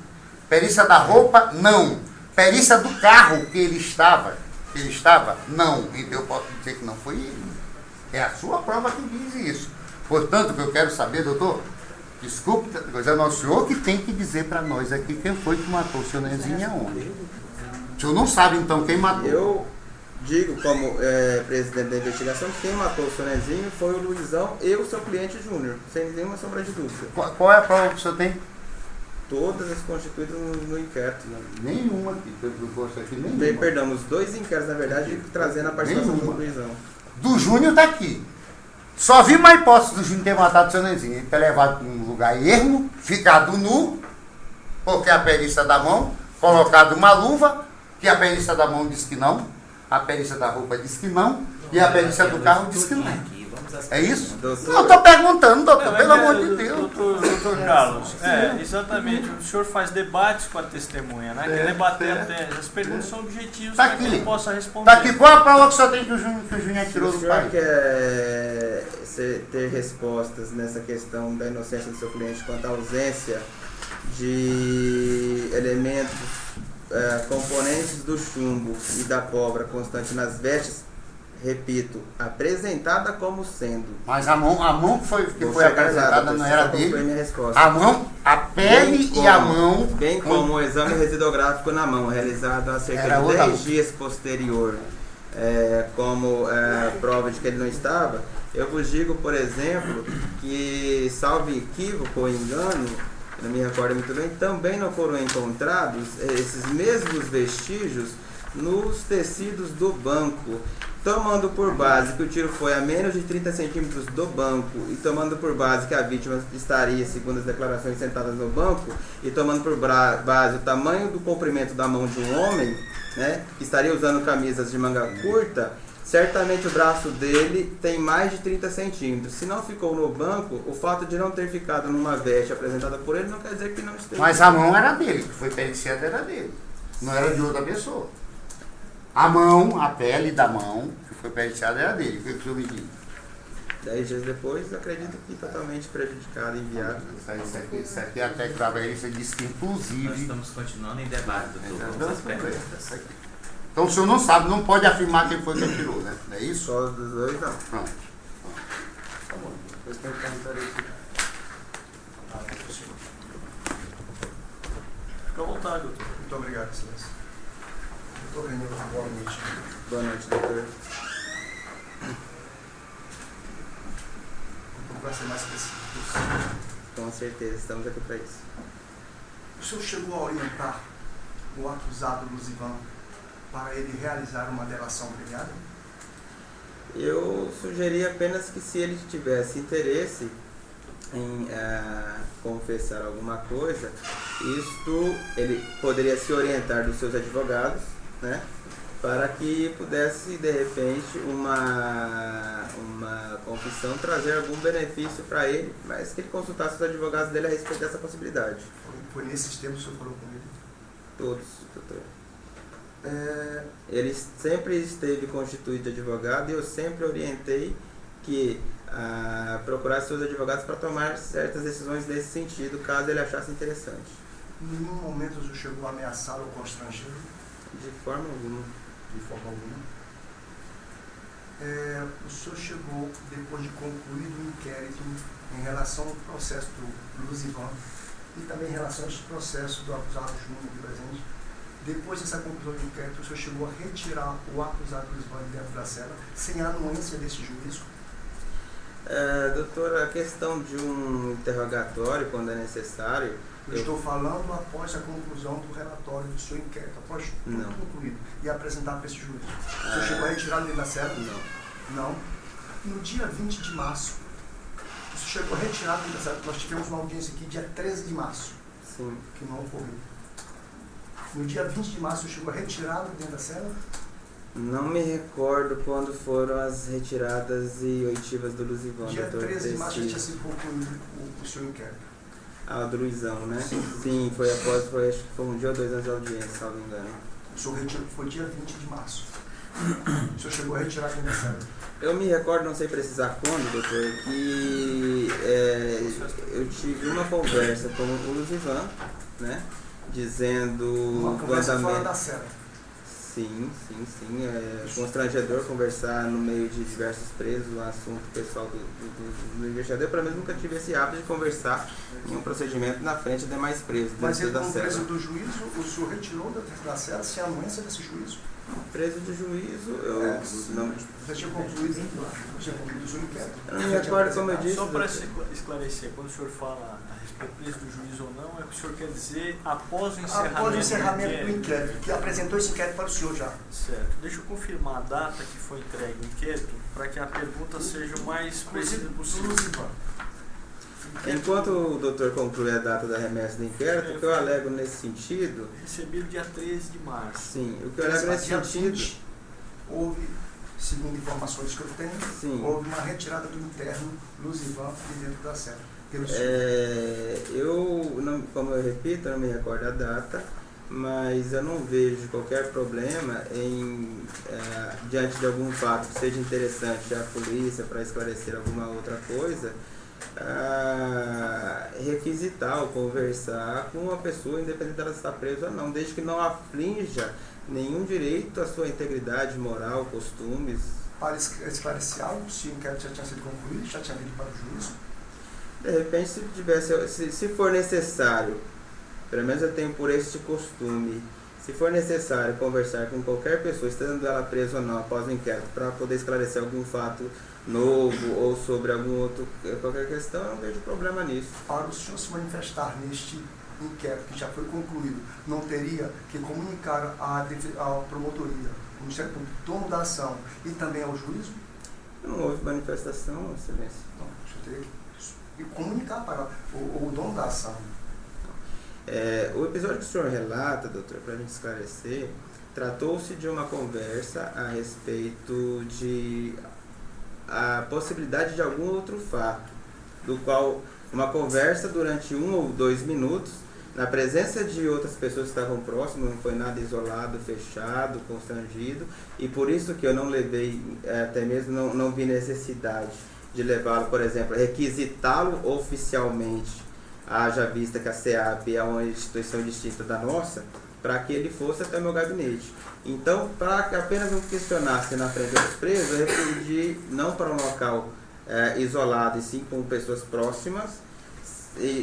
Perícia da roupa, não. Perícia do carro que ele estava, não. Então eu posso dizer que não foi ele. É a sua prova que diz isso. Portanto, o que eu quero saber, doutor, desculpe, mas é o senhor que tem que dizer para nós aqui quem foi que matou o seu Nezinho e aonde. O senhor não sabe, então, quem matou. Eu digo, como presidente da investigação, que quem matou o seu Nezinho foi o Luizão e o seu cliente Júnior, sem nenhuma sombra de dúvida. Qual é a prova que o senhor tem? Todas as constituídas no inquérito. Nenhuma aqui, nenhuma. Perdão, os dois inquéritos, na verdade, trazendo a participação do Luizão. Do Júnior está aqui. Só vi uma hipótese do Júnior ter matado o seu Nezinho. Ele ter levado para um lugar ermo, ficado nu, porque a perícia da mão, colocado uma luva, que a perícia da mão diz que não, a perícia da roupa diz que não, e a perícia do carro diz que não. É isso? Não, eu estou perguntando, doutor, pelo amor de Deus. Doutor Carlos, exatamente. O senhor faz debates com a testemunha, né? Quer debater até. As perguntas são objetivas para que ele possa responder. Está aqui, qual a prova que o senhor tem que o Júnior atirou do pai? Se o senhor quer ter respostas nessa questão da inocência do seu cliente quanto à ausência de elementos, componentes do chumbo e da pólvora constante nas vestes, repito, apresentada como sendo. Mas a mão que foi apresentada não era dele. Minha resposta. A mão, a pele e a mão. Bem como o exame residográfico na mão, realizado há cerca de 10 dias posterior, como prova de que ele não estava. Eu vos digo, por exemplo, que, salvo equívoco ou engano, não me recordo muito bem, também não foram encontrados esses mesmos vestígios nos tecidos do banco tomando por base que o tiro foi a menos de 30 centímetros do banco e tomando por base que a vítima estaria, segundo as declarações, sentada no banco e tomando por base o tamanho do comprimento da mão de um homem, né, que estaria usando camisas de manga curta, certamente o braço dele tem mais de 30 centímetros. Se não ficou no banco, o fato de não ter ficado numa veste apresentada por ele não quer dizer que não esteve. Mas a mão era dele, que foi periciada era dele, não era de outra pessoa. A mão, a pele da mão, que foi periciada era dele. O que o senhor me diz? 10 dias depois, acredito que totalmente prejudicado, enviado. Isso aqui até que estava aí, você disse que inclusive... Nós estamos continuando em debate, doutor, com essas perguntas. Então o senhor não sabe, não pode afirmar quem foi que atirou, né? Não é isso? Só dos dois, não. Pronto. Tá bom. Depois tem um comentário aqui. Fica à vontade, doutor. Muito obrigado, excelência. Doutor Renildo, boa noite. Boa noite, doutor. Vai ser mais específico. Com certeza, estamos aqui para isso. O senhor chegou a orientar o acusado Luzivan para ele realizar uma delação premiada? Eu sugeri apenas que se ele tivesse interesse em confessar alguma coisa, isto ele poderia se orientar dos seus advogados, né, para que pudesse, de repente, uma confissão trazer algum benefício para ele, mas que ele consultasse os advogados dele a respeito dessa possibilidade. Foi nesses tempos que o senhor falou com ele? Todos, doutor. Ele sempre esteve constituído de advogado e eu sempre orientei que procurasse seus advogados para tomar certas decisões nesse sentido, caso ele achasse interessante. Em nenhum momento o senhor chegou a ameaçá-lo ou constrangê-lo? De forma alguma. De forma alguma. O senhor chegou, depois de concluído o inquérito em relação ao processo do Luzivan e também em relação ao processo do acusado Júnior aqui presente, depois dessa conclusão do inquérito, o senhor chegou a retirar o acusado Luzivan de dentro da cela sem a anuência desse juízo? Doutor, a questão de um interrogatório, quando é necessário... Eu estou falando após a conclusão do relatório do seu inquérito, após tudo concluído e apresentado para esse juiz. O senhor chegou a retirá-lo dentro da cela? Não. No dia 20 de março, o senhor chegou a retirá-lo dentro da cela. Nós tivemos uma audiência aqui dia 13 de março, Sim. que não ocorreu. No dia 20 de março, o senhor chegou a retirá-lo dentro da cela? Não me recordo quando foram as retiradas e oitivas do Luzivan. Dia 13 de março já tinha sido concluído o seu inquérito. Do Luizão, né? Sim, foi após, acho que foi um dia ou 2 anos de audiência, se não me engano. O senhor retirou, foi dia 20 de março. O senhor chegou a retirar dentro da cela? Eu me recordo, não sei precisar quando, doutor, que eu tive uma conversa com o Luzivan, né? Dizendo uma conversa fora da cela. Sim. É constrangedor conversar no meio de diversos presos, um assunto pessoal do investigador. Pelo menos nunca tive esse hábito de conversar em um procedimento na frente de demais presos. Mas ele, da como cela. Preso do juízo, o senhor retirou da cela sem a anuência desse juízo? Preso de juízo, eu não... Já tinha concluído o seu inquérito? Eu não me recordo como eu disse. Só para esclarecer, quando o senhor fala a respeito preso do juízo ou não, é o que o senhor quer dizer após o encerramento, após o encerramento do inquérito, que apresentou esse inquérito para o senhor já. Certo. Deixa eu confirmar a data que foi entregue o inquérito, para que a pergunta seja o mais precisa possível. Enquanto o doutor conclui a data da remessa do inquérito, o que eu alego nesse sentido... Recebido dia 13 de março. Sim, o que eu alego nesse sentido... Houve, segundo informações que eu tenho, sim, houve uma retirada do interno Luzivan de dentro da cela. Como eu repito, eu não me recordo a data, mas eu não vejo qualquer problema em, diante de algum fato que seja interessante à polícia para esclarecer alguma outra coisa, requisitar ou conversar com uma pessoa, independente dela estar presa ou não, desde que não aflinja nenhum direito à sua integridade moral, costumes. Para esclarecer algo, se o inquérito já tinha sido concluído, já tinha vindo para o juízo? De repente, se for necessário, pelo menos eu tenho por este costume, se for necessário conversar com qualquer pessoa, estando ela presa ou não após o inquérito, para poder esclarecer algum fato novo ou sobre qualquer questão, eu não vejo problema nisso. Para o senhor se manifestar neste inquérito que já foi concluído, não teria que comunicar à promotoria o Ministério Público, dono da ação, e também ao juízo? Não houve manifestação, excelência. Não, deixa eu ter que comunicar para o dono da ação. O episódio que o senhor relata, doutor, para a gente esclarecer, tratou-se de uma conversa a respeito de a possibilidade de algum outro fato, do qual uma conversa durante 1 ou 2 minutos, na presença de outras pessoas que estavam próximas, não foi nada isolado, fechado, constrangido, e por isso que eu não levei, até mesmo não vi necessidade de levá-lo, por exemplo, requisitá-lo oficialmente, haja vista que a SEAP é uma instituição distinta da nossa, para que ele fosse até o meu gabinete. Então, para que apenas não questionasse na frente dos presos, eu refugi não para um local isolado, e sim com pessoas próximas,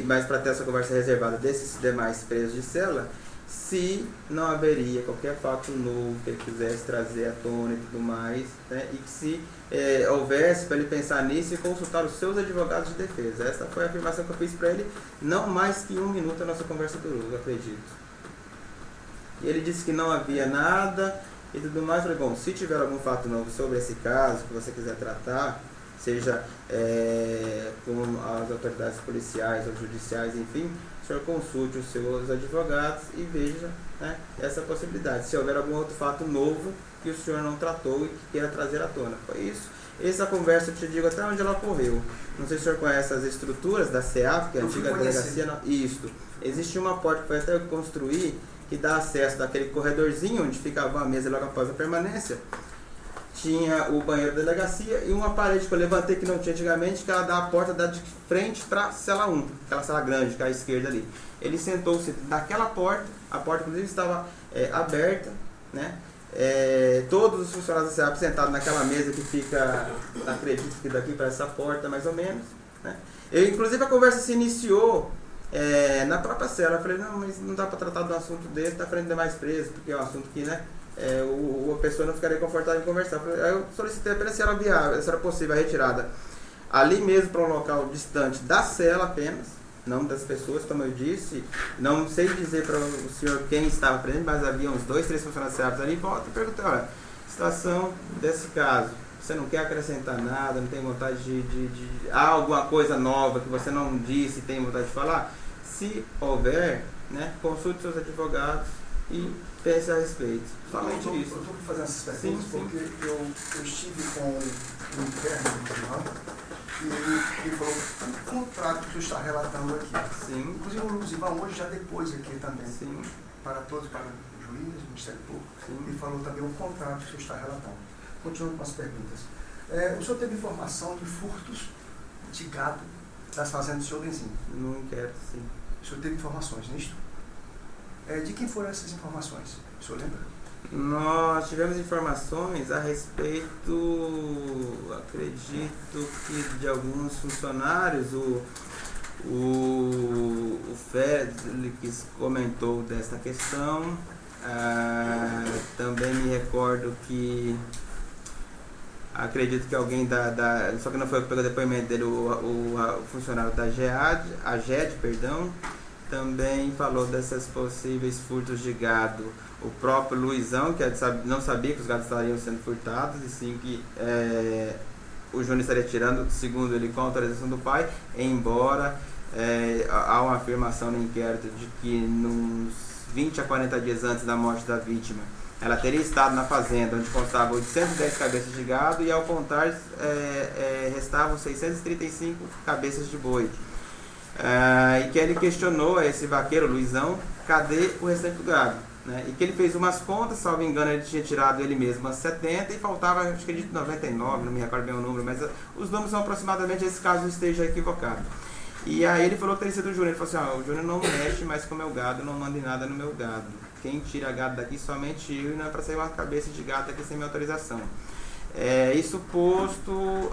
mas para ter essa conversa reservada desses demais presos de cela, se não haveria qualquer fato novo que ele quisesse trazer à tona e tudo mais, né, e que se houvesse para ele pensar nisso e consultar os seus advogados de defesa. Essa foi a afirmação que eu fiz para ele, não mais que 1 minuto a nossa conversa durou, eu acredito. E ele disse que não havia nada e tudo mais. Eu falei, bom, se tiver algum fato novo sobre esse caso que você quiser tratar, seja com as autoridades policiais ou judiciais, enfim, o senhor consulte os seus advogados e veja, né, essa possibilidade. Se houver algum outro fato novo que o senhor não tratou e que queira trazer à tona. Foi isso. Essa conversa, eu te digo até onde ela ocorreu. Não sei se o senhor conhece as estruturas da SEAP, que é a antiga delegacia. Isto. Existe uma porta que foi até construir, que dá acesso daquele corredorzinho onde ficava a mesa logo após a permanência. Tinha o banheiro da delegacia e uma parede que eu levantei que não tinha antigamente, que ela dá a porta de frente para a cela 1, aquela cela grande que é à esquerda ali. Ele sentou-se naquela porta, a porta inclusive estava aberta, né? Todos os funcionários da SEAP sentados naquela mesa que fica, acredito que daqui para essa porta mais ou menos, né? Inclusive a conversa se iniciou na própria cela. Eu falei, não, mas não dá para tratar de um assunto desse, está frente de mais preso, porque é um assunto que, né, a pessoa não ficaria confortável em conversar. Aí eu solicitei apenas se era viável, se era possível a retirada ali mesmo para um local distante da cela apenas, não das pessoas, como eu disse. Não sei dizer para o senhor quem estava presente, mas havia uns 2, 3 funcionários da SEAP ali. Volta e perguntei, olha, situação desse caso, você não quer acrescentar nada, não tem vontade há alguma coisa nova que você não disse e tem vontade de falar? Se houver, né, consulte seus advogados e pense a respeito. Somente isso. Eu estou fazendo essas perguntas porque eu estive com o interno do tribunal e ele falou o contrato que o senhor está relatando aqui. Sim. Inclusive o Luzivan hoje já depois aqui também. Sim. Para todos, para o juiz, o Ministério Público. Sim. E falou também o contrato que o senhor está relatando. Continuando com as perguntas. O senhor teve informação de furtos de gado das fazendas do senhor Lenzinho? No inquérito, sim. O senhor teve informações nisto? De quem foram essas informações? O senhor lembra? Nós tivemos informações a respeito, acredito que de alguns funcionários. O Félix comentou desta questão. Também me recordo que acredito que alguém só que não foi o que pegou o depoimento dele, o funcionário da AGED, também falou dessas possíveis furtos de gado. O próprio Luizão, que não sabia que os gados estariam sendo furtados, e sim que o Júnior estaria tirando, segundo ele, com a autorização do pai, embora há uma afirmação no inquérito de que nos 20 a 40 dias antes da morte da vítima, ela teria estado na fazenda, onde constavam 810 cabeças de gado, e ao contar restavam 635 cabeças de boi. E que ele questionou a esse vaqueiro, Luizão, cadê o restante do gado? Né? E que ele fez umas contas, salvo engano, ele tinha tirado ele mesmo umas 70 e faltava, acho que de 99, não me recordo bem o número, mas os números são aproximadamente, esse caso esteja equivocado. E aí ele falou que teria sido o Júnior. Ele falou assim, o Júnior não mexe mais com o meu gado, não manda em nada no meu gado. Quem tira gado daqui somente eu, e não é para sair uma cabeça de gado daqui sem minha autorização. Isso posto,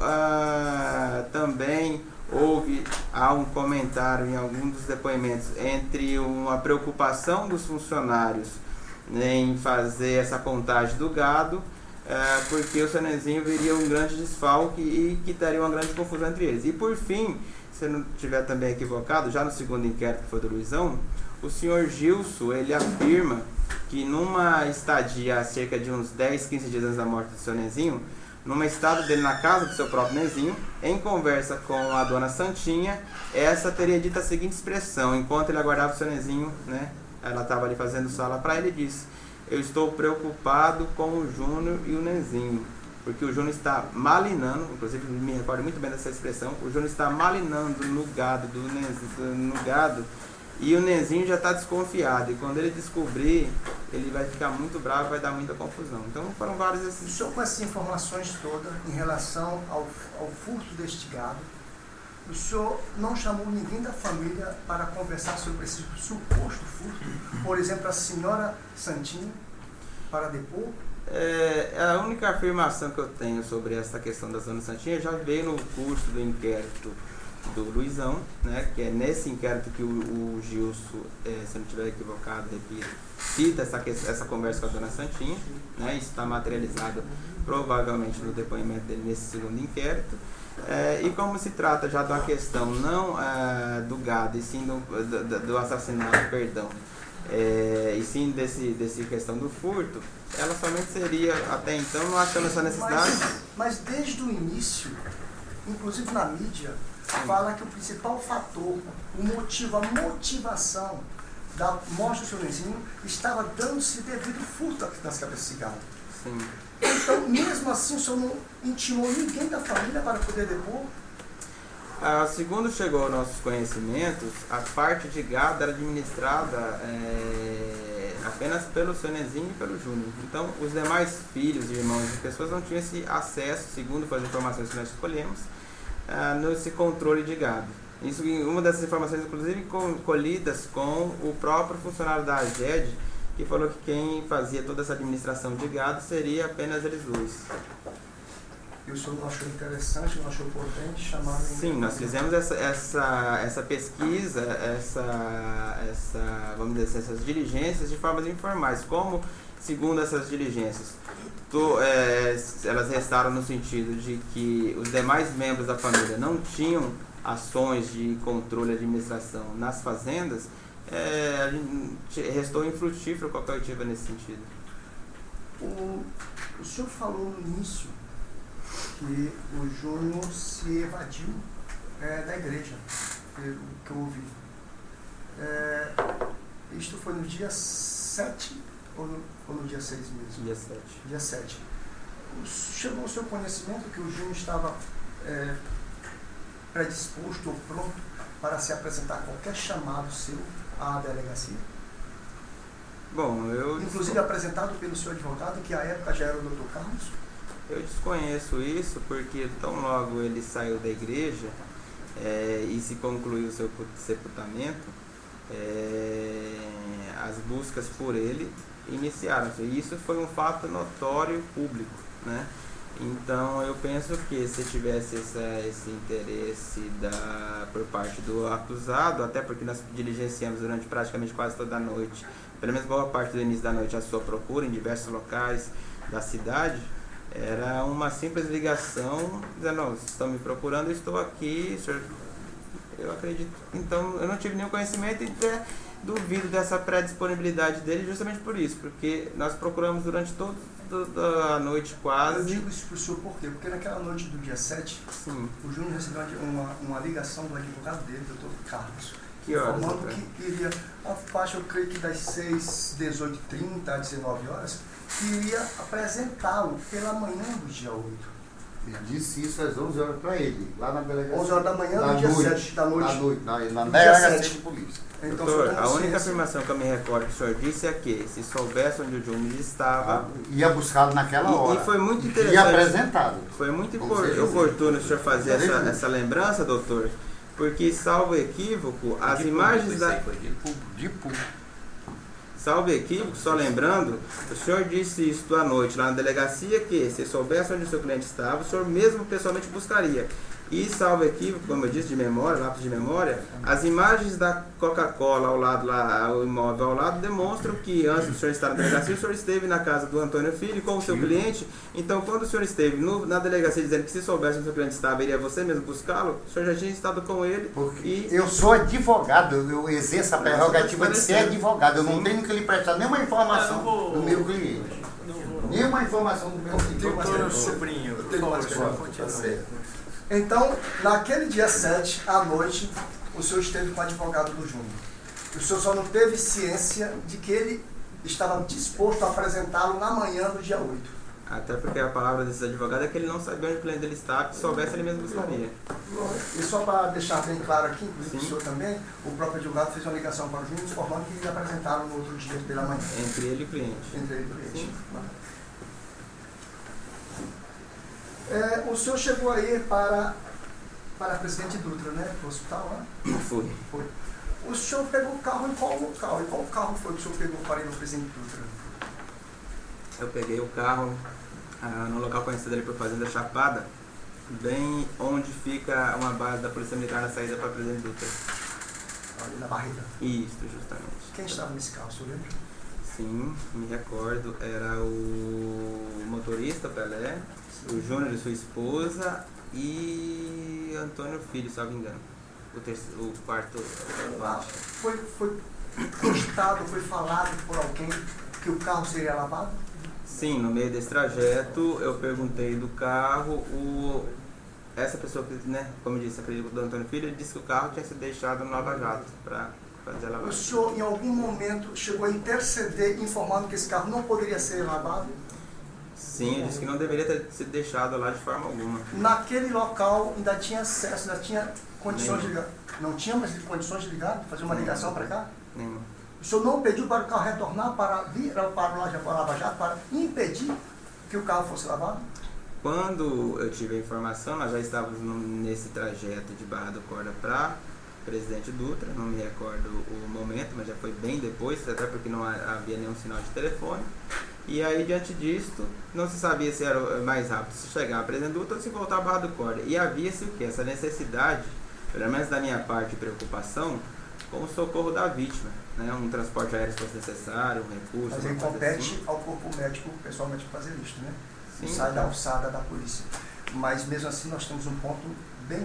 também há um comentário em algum dos depoimentos entre uma preocupação dos funcionários em fazer essa contagem do gado, porque o Senenzinho viria um grande desfalque e que daria uma grande confusão entre eles. E por fim, se eu não estiver também equivocado, já no segundo inquérito que foi do Luizão, o senhor Gilson, ele afirma que numa estadia há cerca de uns 10, 15 dias antes da morte do seu Nenzinho, numa estada dele na casa do seu próprio Nenzinho, em conversa com a dona Santinha, essa teria dito a seguinte expressão, enquanto ele aguardava o seu Nenzinho, né, ela estava ali fazendo sala para ele, disse: eu estou preocupado com o Júnior e o Nenzinho, porque o Júnior está malinando, inclusive me recordo muito bem dessa expressão, o Júnior está malinando no gado do Nenzinho, no gado, e o Nenzinho já está desconfiado, e quando ele descobrir, ele vai ficar muito bravo, vai dar muita confusão. Então foram vários esses... O senhor, com essas informações todas em relação ao furto deste gado, o senhor não chamou ninguém da família para conversar sobre esse suposto furto? Por exemplo, a senhora Santinha, para depor? A única afirmação que eu tenho sobre essa questão da dona Santinha já veio no curso do inquérito do Luizão, né, que é nesse inquérito que o Gilson, se eu não estiver equivocado, repito, cita essa conversa com a dona Santinha, né, isso está materializado provavelmente no depoimento dele nesse segundo inquérito, e como se trata já de uma questão não do gado, e sim do assassinato, perdão, e sim desse questão do furto, ela somente seria, até então, não achando essa necessidade. Mas desde o início, inclusive na mídia, fala que o principal fator, a motivação da morte do seu Nenzinho estava dando-se devido ao furto das cabeças de gado. Sim. Então, mesmo assim, o senhor não intimou ninguém da família para poder depor? Segundo chegou aos nossos conhecimentos, a parte de gado era administrada apenas pelo seu Nenzinho e pelo Júnior. Então, os demais filhos e irmãos de pessoas não tinham esse acesso, segundo as informações que nós escolhemos, nesse controle de gado. Isso, uma dessas informações, inclusive, colhidas com o próprio funcionário da AGED, que falou que quem fazia toda essa administração de gado seria apenas eles dois. E o senhor não achou interessante, não achou potente chamar... Sim, nós fizemos essa pesquisa, vamos dizer, essas diligências de formas informais. Como, segundo essas diligências, elas restaram no sentido de que os demais membros da família não tinham ações de controle e administração nas fazendas, restou infrutífero qualquer oitiva nesse sentido. O senhor falou no início que o Júnior se evadiu da igreja, pelo que eu ouvi. Isto foi no dia 7 ou no dia 6 mesmo? Dia 7. Dia 7. Chegou ao seu conhecimento que o Júnior estava predisposto ou pronto para se apresentar a qualquer chamado seu à delegacia? Bom, inclusive apresentado pelo seu advogado, que à época já era o Dr. Carlos? Eu desconheço isso porque tão logo ele saiu da igreja e se concluiu o seu sepultamento, as buscas por ele iniciaram-se. E isso foi um fato notório público, né? Então eu penso que se tivesse esse interesse por parte do acusado, até porque nós diligenciamos durante praticamente quase toda a noite, pelo menos boa parte do início da noite, a sua procura em diversos locais da cidade, era uma simples ligação dizendo: não, vocês estão me procurando, eu estou aqui, senhor. Eu acredito. Então eu não tive nenhum conhecimento e duvido dessa pré-disponibilidade dele justamente por isso, porque nós procuramos durante toda a noite quase. Eu digo isso para o senhor por quê? Porque naquela noite do dia 7, sim, o Júnior recebeu uma ligação do advogado dele, Dr. Carlos, que horas, informando que iria, a faixa, eu creio que das 18h30 às 19 horas, que iria apresentá-lo pela manhã do dia 8. Ele disse isso às 11 horas para ele, lá na delegacia. 11 horas da manhã do dia 7 da noite. Na delegacia de polícia. Então, doutor, a única afirmação que eu me recordo que o senhor disse é que, se soubesse onde o Júnior estava... ia buscá-lo naquela hora. E foi muito interessante. E apresentado. Foi muito oportuno o senhor fazer essa lembrança, doutor, porque, salvo equívoco, as imagens da... De público. Salvo equívoco, só lembrando, o senhor disse isso à noite lá na delegacia, que se soubesse onde o seu cliente estava, o senhor mesmo pessoalmente buscaria. E, salvo equívoco, como eu disse, de memória, lápis de memória, as imagens da Coca-Cola ao lado lá, o imóvel ao lado, demonstram que antes do senhor estar na delegacia, o senhor esteve na casa do Antônio Filho com o seu cliente. Então, quando o senhor esteve na delegacia dizendo que se soubesse onde o seu cliente estava, iria você mesmo buscá-lo, o senhor já tinha estado com ele. Porque eu sou advogado, eu exerço a prerrogativa de ser advogado. Eu não tenho que lhe prestar nenhuma informação do meu cliente. Nenhuma informação do meu cliente. Doutor Sobrinho, por favor, continue. Então, naquele dia 7, à noite, o senhor esteve com o advogado do Júnior. O senhor só não teve ciência de que ele estava disposto a apresentá-lo na manhã do dia 8. Até porque a palavra desse advogado é que ele não sabia onde o cliente dele estava, que soubesse ele mesmo buscaria. E só para deixar bem claro aqui, inclusive o senhor também, o próprio advogado fez uma ligação para o Júnior informando que ele apresentaram no outro dia pela manhã. Entre ele e o cliente. Entre ele e o cliente. Sim. O senhor chegou aí para Presidente Dutra, né? Para o hospital lá? Fui. Foi. O senhor pegou o carro em qual local? E qual carro foi que o senhor pegou para ir no Presidente Dutra? Eu peguei o carro no local conhecido ali por Fazenda Chapada, bem onde fica uma base da Polícia Militar na saída para Presidente Dutra. Ali na barreira. Isso, justamente. Quem estava nesse carro, o senhor lembra? Sim, me recordo. Era o motorista, Pelé, o Júnior e sua esposa e Antônio Filho, se não me engano. O quarto. Foi cogitado, foi falado por alguém que o carro seria lavado? Sim, no meio desse trajeto eu perguntei do carro, essa pessoa que, né, como eu disse, acredito do Antônio Filho, ele disse que o carro tinha sido deixado no Lava Jato para fazer a lavagem. O senhor em algum momento chegou a interceder informando que esse carro não poderia ser lavado? Sim, ele disse que não deveria ter sido deixado lá de forma alguma. Naquele local ainda tinha acesso, ainda tinha condições de ligar? Não tinha mais condições de ligar, fazer uma ligação para cá? Nenhuma. O senhor não pediu para o carro retornar para vir para o Lava Jato para impedir que o carro fosse lavado? Quando eu tive a informação, nós já estávamos nesse trajeto de Barra do Corda para Presidente Dutra, não me recordo o momento, mas já foi bem depois, até porque não havia nenhum sinal de telefone. E aí, diante disto, não se sabia se era mais rápido se chegar a Presidente Dutra ou se voltar a Barra do Corda. E havia-se o quê? Essa necessidade, pelo menos da minha parte de preocupação, com o socorro da vítima, né? Um transporte aéreo se fosse necessário, um recurso. Mas ele compete ao corpo médico, o pessoal médico fazer isso, né? Sim, sai da alçada da polícia. Mas mesmo assim nós temos um ponto bem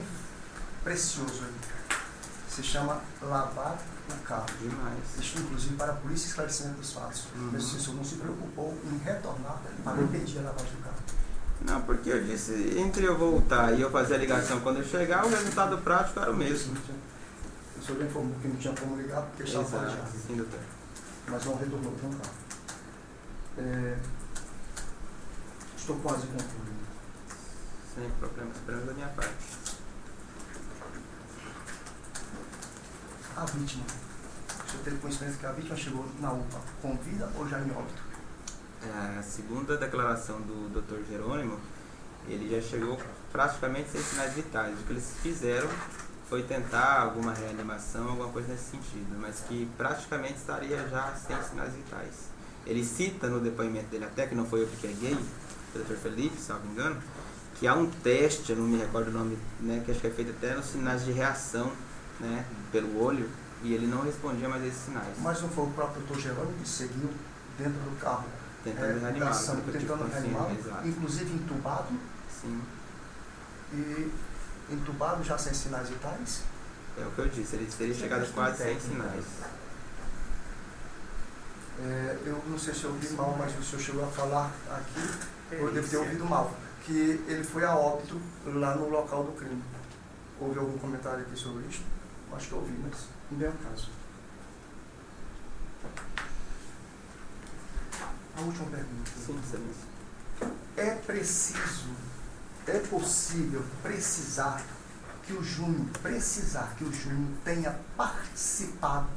precioso aí. Se chama lavar o carro. Demais. Isso inclusive para a polícia esclarecimento dos fatos. Mas o senhor não se preocupou em retornar para impedir a lavagem do carro. Não, porque eu disse, entre eu voltar e eu fazer a ligação quando eu chegar, o resultado prático era o mesmo. O senhor informou que não tinha como ligar porque estava fechado. Sim, doutor. Mas não retornou para o carro. Estou quase concluindo. Sem problemas, esperando da minha parte. A vítima. O senhor teve conhecimento que a vítima chegou na UPA com vida ou já em óbito? Segundo a declaração do Dr. Jerônimo, ele já chegou praticamente sem sinais vitais. O que eles fizeram foi tentar alguma reanimação, alguma coisa nesse sentido, mas que praticamente estaria já sem sinais vitais. Ele cita no depoimento dele, até que não foi eu que peguei, o Dr. Felipe, se não me engano, que há um teste, eu não me recordo o nome, né, que acho que é feito até nos sinais de reação, né, pelo olho, e ele não respondia mais a esses sinais. Mas não foi o próprio Dr. Jerônimo que seguiu dentro do carro? Tentando reanimá-lo. Tentando reanimá-lo, inclusive entubado? Sim. E entubado já sem sinais vitais? É o que eu disse, ele teria chegado quase sem sinais. Eu não sei se eu ouvi mal, mas o senhor chegou a falar aqui, eu devo ter ouvido mal, que ele foi a óbito lá no local do crime. Houve algum comentário aqui sobre isso? Acho que eu ouvi, mas não é o caso. A última pergunta. Sim, excelência. É possível precisar que o Júnior tenha participado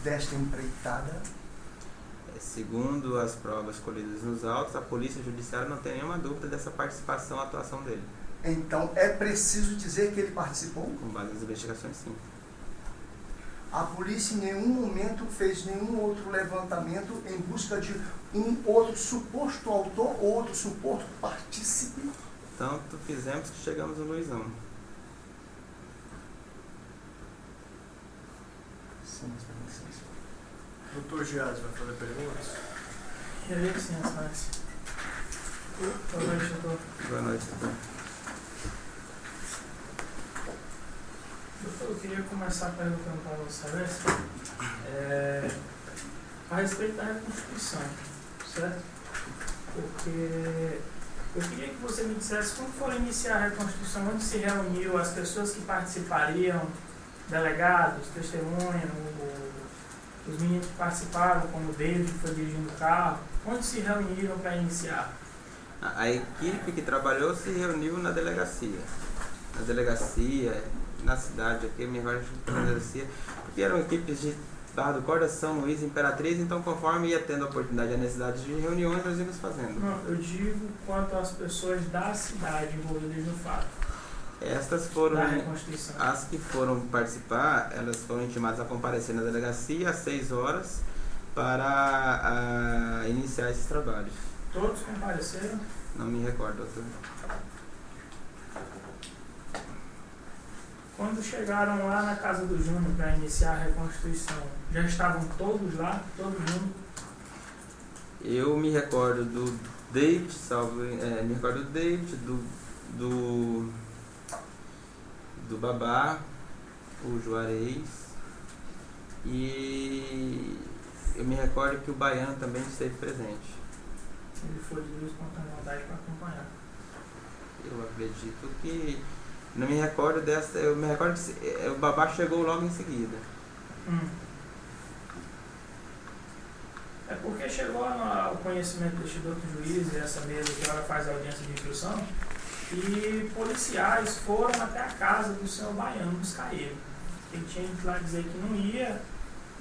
desta empreitada? Segundo as provas colhidas nos autos, a polícia judiciária não tem nenhuma dúvida dessa participação, atuação dele. Então é preciso dizer que ele participou? Com base nas investigações, sim. A polícia em nenhum momento fez nenhum outro levantamento em busca de um outro suposto autor ou outro suposto partícipe? tanto fizemos que chegamos no Luizão. Sim, sim. Doutor Giades vai fazer perguntas? Licença, Nancy. Boa noite, doutor. Boa noite, doutor. Doutor, eu queria começar perguntando para você, a respeito da reconstituição, certo? Porque eu queria que você me dissesse como foi iniciar a reconstrução, onde se reuniu as pessoas que participariam, delegados, testemunhas, os meninos que participaram, como o David, que foi dirigindo o carro, onde se reuniram para iniciar? A equipe que trabalhou se reuniu na delegacia. Na cidade aqui, melhor na delegacia, porque eram equipes de Barra do Corda, São Luís, Imperatriz, então conforme ia tendo a oportunidade e a necessidade de reuniões, nós íamos fazendo. Não, eu digo quanto às pessoas da cidade envolvidas no fato. Estas foram Da reconstituição. as que foram participar, elas foram intimadas a comparecer na delegacia às 6 horas para iniciar esses trabalhos. Todos compareceram? Não me recordo, doutor. Quando chegaram lá na casa do Júnior para iniciar a reconstituição, já estavam todos lá, todo mundo? Eu me recordo do David, me recordo do David, do Babá, o Juarez, e eu me recordo que o Baiano também esteve presente. Ele foi de luz espontânea vontade para acompanhar. Eu acredito que... Não me recordo dessa... Eu me recordo que o Babá chegou logo em seguida. É porque chegou ao conhecimento deste outro juiz e essa mesa que agora faz a audiência de instrução, e policiais foram até a casa do senhor Baiano buscar ele. Ele tinha ido lá dizer que não ia,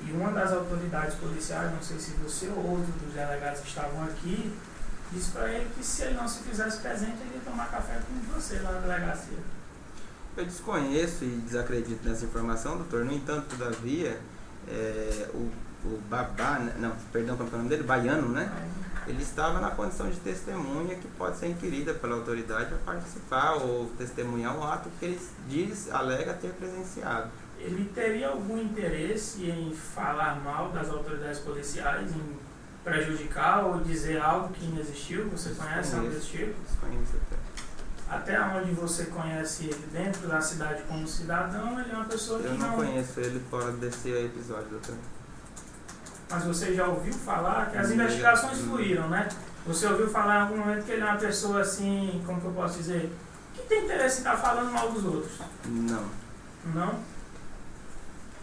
e uma das autoridades policiais, não sei se você ou outro dos delegados que estavam aqui, disse para ele que se ele não se fizesse presente, ele ia tomar café com você lá na delegacia. Eu desconheço e desacredito nessa informação, doutor. No entanto, todavia, o Babá, perdão, qual é o nome dele? Baiano, né? Ele estava na condição de testemunha que pode ser inquirida pela autoridade a participar ou testemunhar um ato que ele alega ter presenciado. Ele teria algum interesse em falar mal das autoridades policiais, em prejudicar ou dizer algo que não existiu? Você conhece algo desse tipo? Desconheço até. Até onde você conhece ele dentro da cidade como cidadão, ele é uma pessoa que Eu não conheço ele fora desse episódio, doutor. Mas você já ouviu falar que as investigações fluíram, né? Você ouviu falar em algum momento que ele é uma pessoa assim, como que eu posso dizer, que tem interesse em estar falando mal dos outros? Não. Não?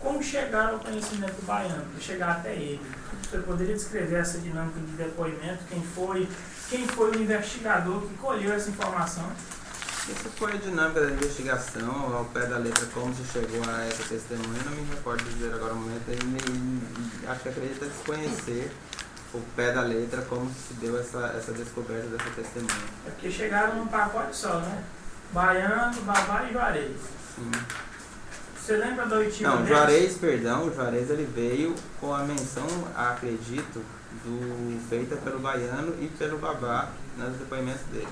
Como chegaram ao conhecimento do Baiano, para chegar até ele? Você poderia descrever essa dinâmica de depoimento? Quem foi o investigador que colheu essa informação? Essa foi a dinâmica da investigação, ao pé da letra, como se chegou a essa testemunha. Não me recordo de dizer agora no momento, acho que acredito desconhecer o pé da letra, como se deu essa descoberta dessa testemunha. É porque chegaram num pacote só, né? Baiano, Babá e Juarez. Sim. Você lembra da oitiva Não, deles? o Juarez ele veio com a menção, acredito, feita pelo Baiano e pelo Babá nos depoimentos dele.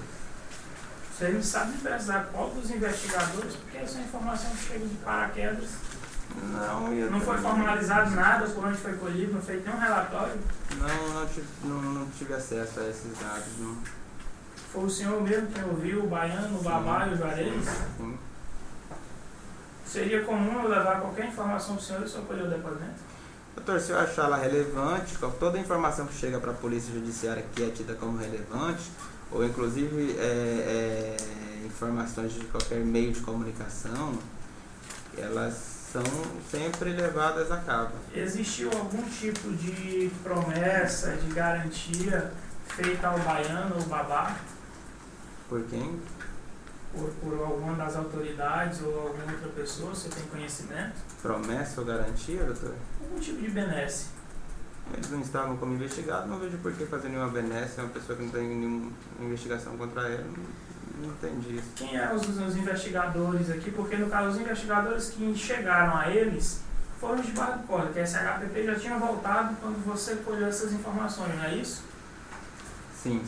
Você não sabe precisar qual dos investigadores, porque essa informação chega de paraquedas. Não foi formalizado nada por onde foi colhido, não fez nenhum relatório. Não tive acesso a esses dados. Não. Foi o senhor mesmo que ouviu o Baiano, o Babá e o Juarez? Sim. Seria comum eu levar qualquer informação para o senhor e o senhor colher o depoimento? Doutor, se eu achar ela relevante, toda a informação que chega para a Polícia Judiciária que é tida como relevante, ou inclusive informações de qualquer meio de comunicação, elas são sempre levadas a cabo. Existiu algum tipo de promessa, de garantia feita ao Baiano ou Babá? Por quem? Por alguma das autoridades ou alguma outra pessoa, você tem conhecimento? Promessa ou garantia, doutor? Algum tipo de benesse? Eles não estavam como investigados, não vejo por que fazer nenhuma benesse, é uma pessoa que não tem nenhuma investigação contra ela, não entendi isso. Quem eram os investigadores aqui? Porque no caso, os investigadores que chegaram a eles foram de Barra do Corda, que a SHPP já tinha voltado quando você colheu essas informações, não é isso? Sim.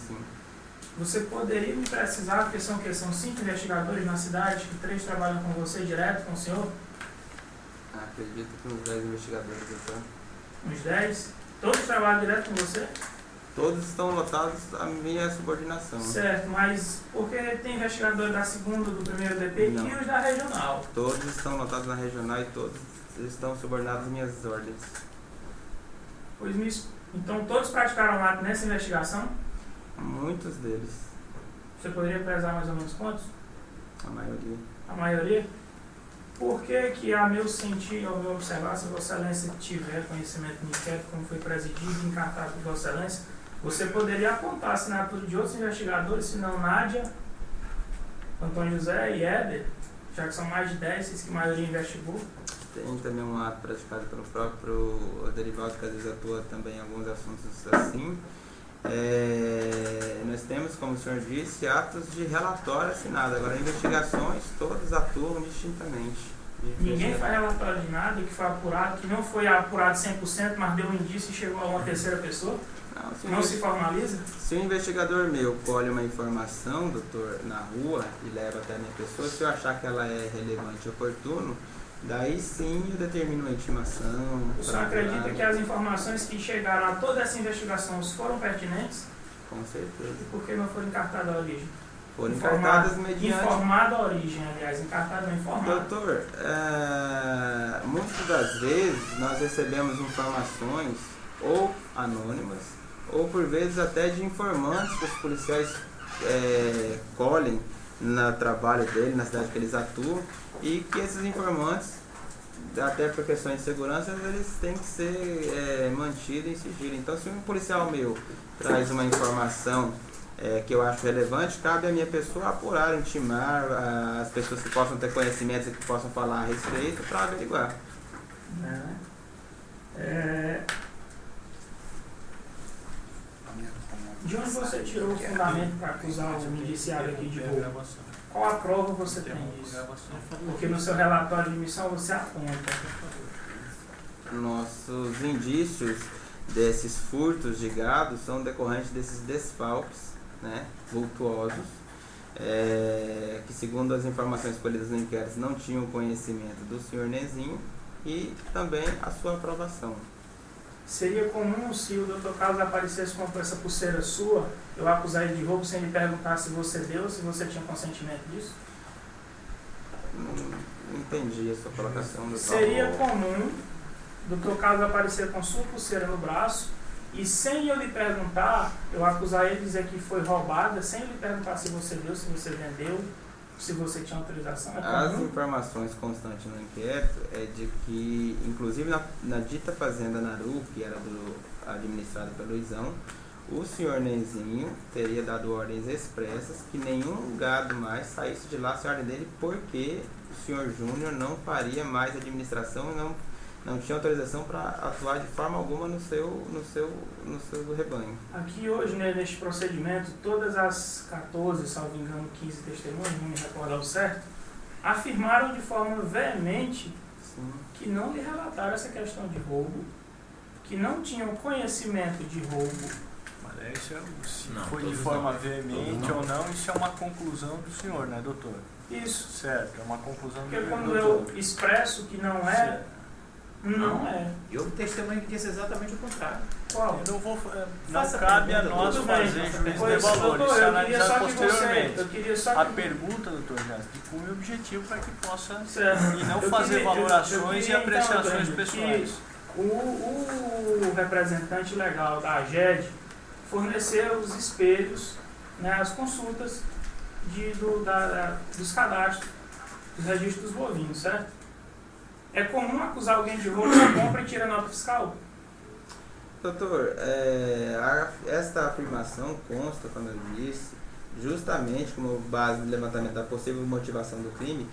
Você poderia me precisar, porque são 5 investigadores na cidade, que 3 trabalham com você direto, com o senhor? Acredito que uns 10 investigadores, doutor. Uns 10? Todos trabalham direto com você? Todos estão lotados à minha subordinação. Certo, mas porque tem investigadores da segunda, do primeiro DP Não. e os da regional? Todos estão lotados na regional e todos estão subordinados às minhas ordens. Então todos praticaram ato nessa investigação? Muitos deles. Você poderia pesar mais ou menos quantos? A maioria. A maioria? Por que a meu sentir, ao meu observar, se Vossa Excelência tiver conhecimento do inquérito, como foi presidido e encartado por Vossa Excelência, você poderia apontar a assinatura de outros investigadores, se não Nádia, Antônio José e Éder, já que são mais de 10, vocês que a maioria investigou? Tem também um ato praticado pelo próprio Derivaldo, que às vezes atua também em alguns assuntos assim. Nós temos, como o senhor disse, atos de relatório assinado. Agora, investigações, todos atuam distintamente. Ninguém faz relatório de nada que foi apurado, que não foi apurado 100%, mas deu um indício e chegou a uma terceira pessoa? Não se formaliza? Se o investigador meu colhe uma informação, doutor, na rua e leva até a minha pessoa, se eu achar que ela é relevante e oportuno, daí sim eu determino uma intimação. O senhor acredita que as informações que chegaram a toda essa investigação foram pertinentes? Com certeza. E por que não foram encartadas a origem? Foram encartadas mediante... Informada a origem, aliás, encartada não informada. Doutor, muitas das vezes nós recebemos informações ou anônimas, ou por vezes até de informantes que os policiais colhem no trabalho dele, na cidade que eles atuam, e que esses informantes, até por questões de segurança, eles têm que ser mantidos em sigilo. Então, se um policial meu traz uma informação que eu acho relevante, cabe à minha pessoa apurar, intimar as pessoas que possam ter conhecimentos e que possam falar a respeito para averiguar. De onde você tirou o fundamento para acusar o indiciado aqui de roubo? Qual a prova você tem disso? Porque no seu relatório de missão você aponta. Nossos indícios desses furtos de gado são decorrentes desses desfalques, né, vultuosos, que segundo as informações colhidas no inquérito não tinham conhecimento do senhor Nezinho e também a sua aprovação. Seria comum se o Dr. Carlos aparecesse com essa pulseira sua, eu acusar ele de roubo sem lhe perguntar se você deu, se você tinha consentimento disso? Não entendi a sua colocação. Seria comum o Dr. Carlos aparecer com sua pulseira no braço e sem eu lhe perguntar, eu acusar ele de dizer que foi roubada, sem lhe perguntar se você deu, se você vendeu, se você tinha autorização? As informações constantes no inquérito é de que, inclusive na dita fazenda Naru, que era administrada pelo Luizão, o senhor Nezinho teria dado ordens expressas que nenhum gado mais saísse de lá sem ordem dele, porque o senhor Júnior não faria mais administração e não tinha autorização para atuar de forma alguma no seu rebanho. Aqui hoje, né, neste procedimento, todas as 14, salvo engano, 15 testemunhas, não me recordo ao certo, afirmaram de forma veemente que não lhe relataram essa questão de roubo, que não tinham conhecimento de roubo. Mas isso se foi de forma veemente ou não, isso é uma conclusão do senhor, né, doutor? Isso. Certo, é uma conclusão do Porque doutor. quando eu expresso que não é, certo. Não é. E houve testemunho que disse exatamente o contrário. Qual? Eu não vou, não cabe a nós fazer juízo de valor, isso é analisado posteriormente. A pergunta, doutor Jazz, de cunho e objetivo para que possa e não fazer valorações e apreciações pessoais. O representante legal da AGED forneceu os espelhos, né, as consultas dos cadastros, dos registros dos bovinos, certo? É comum acusar alguém de roubo na compra e tira nota fiscal? Doutor, esta afirmação consta, como eu disse, justamente como base do levantamento da possível motivação do crime,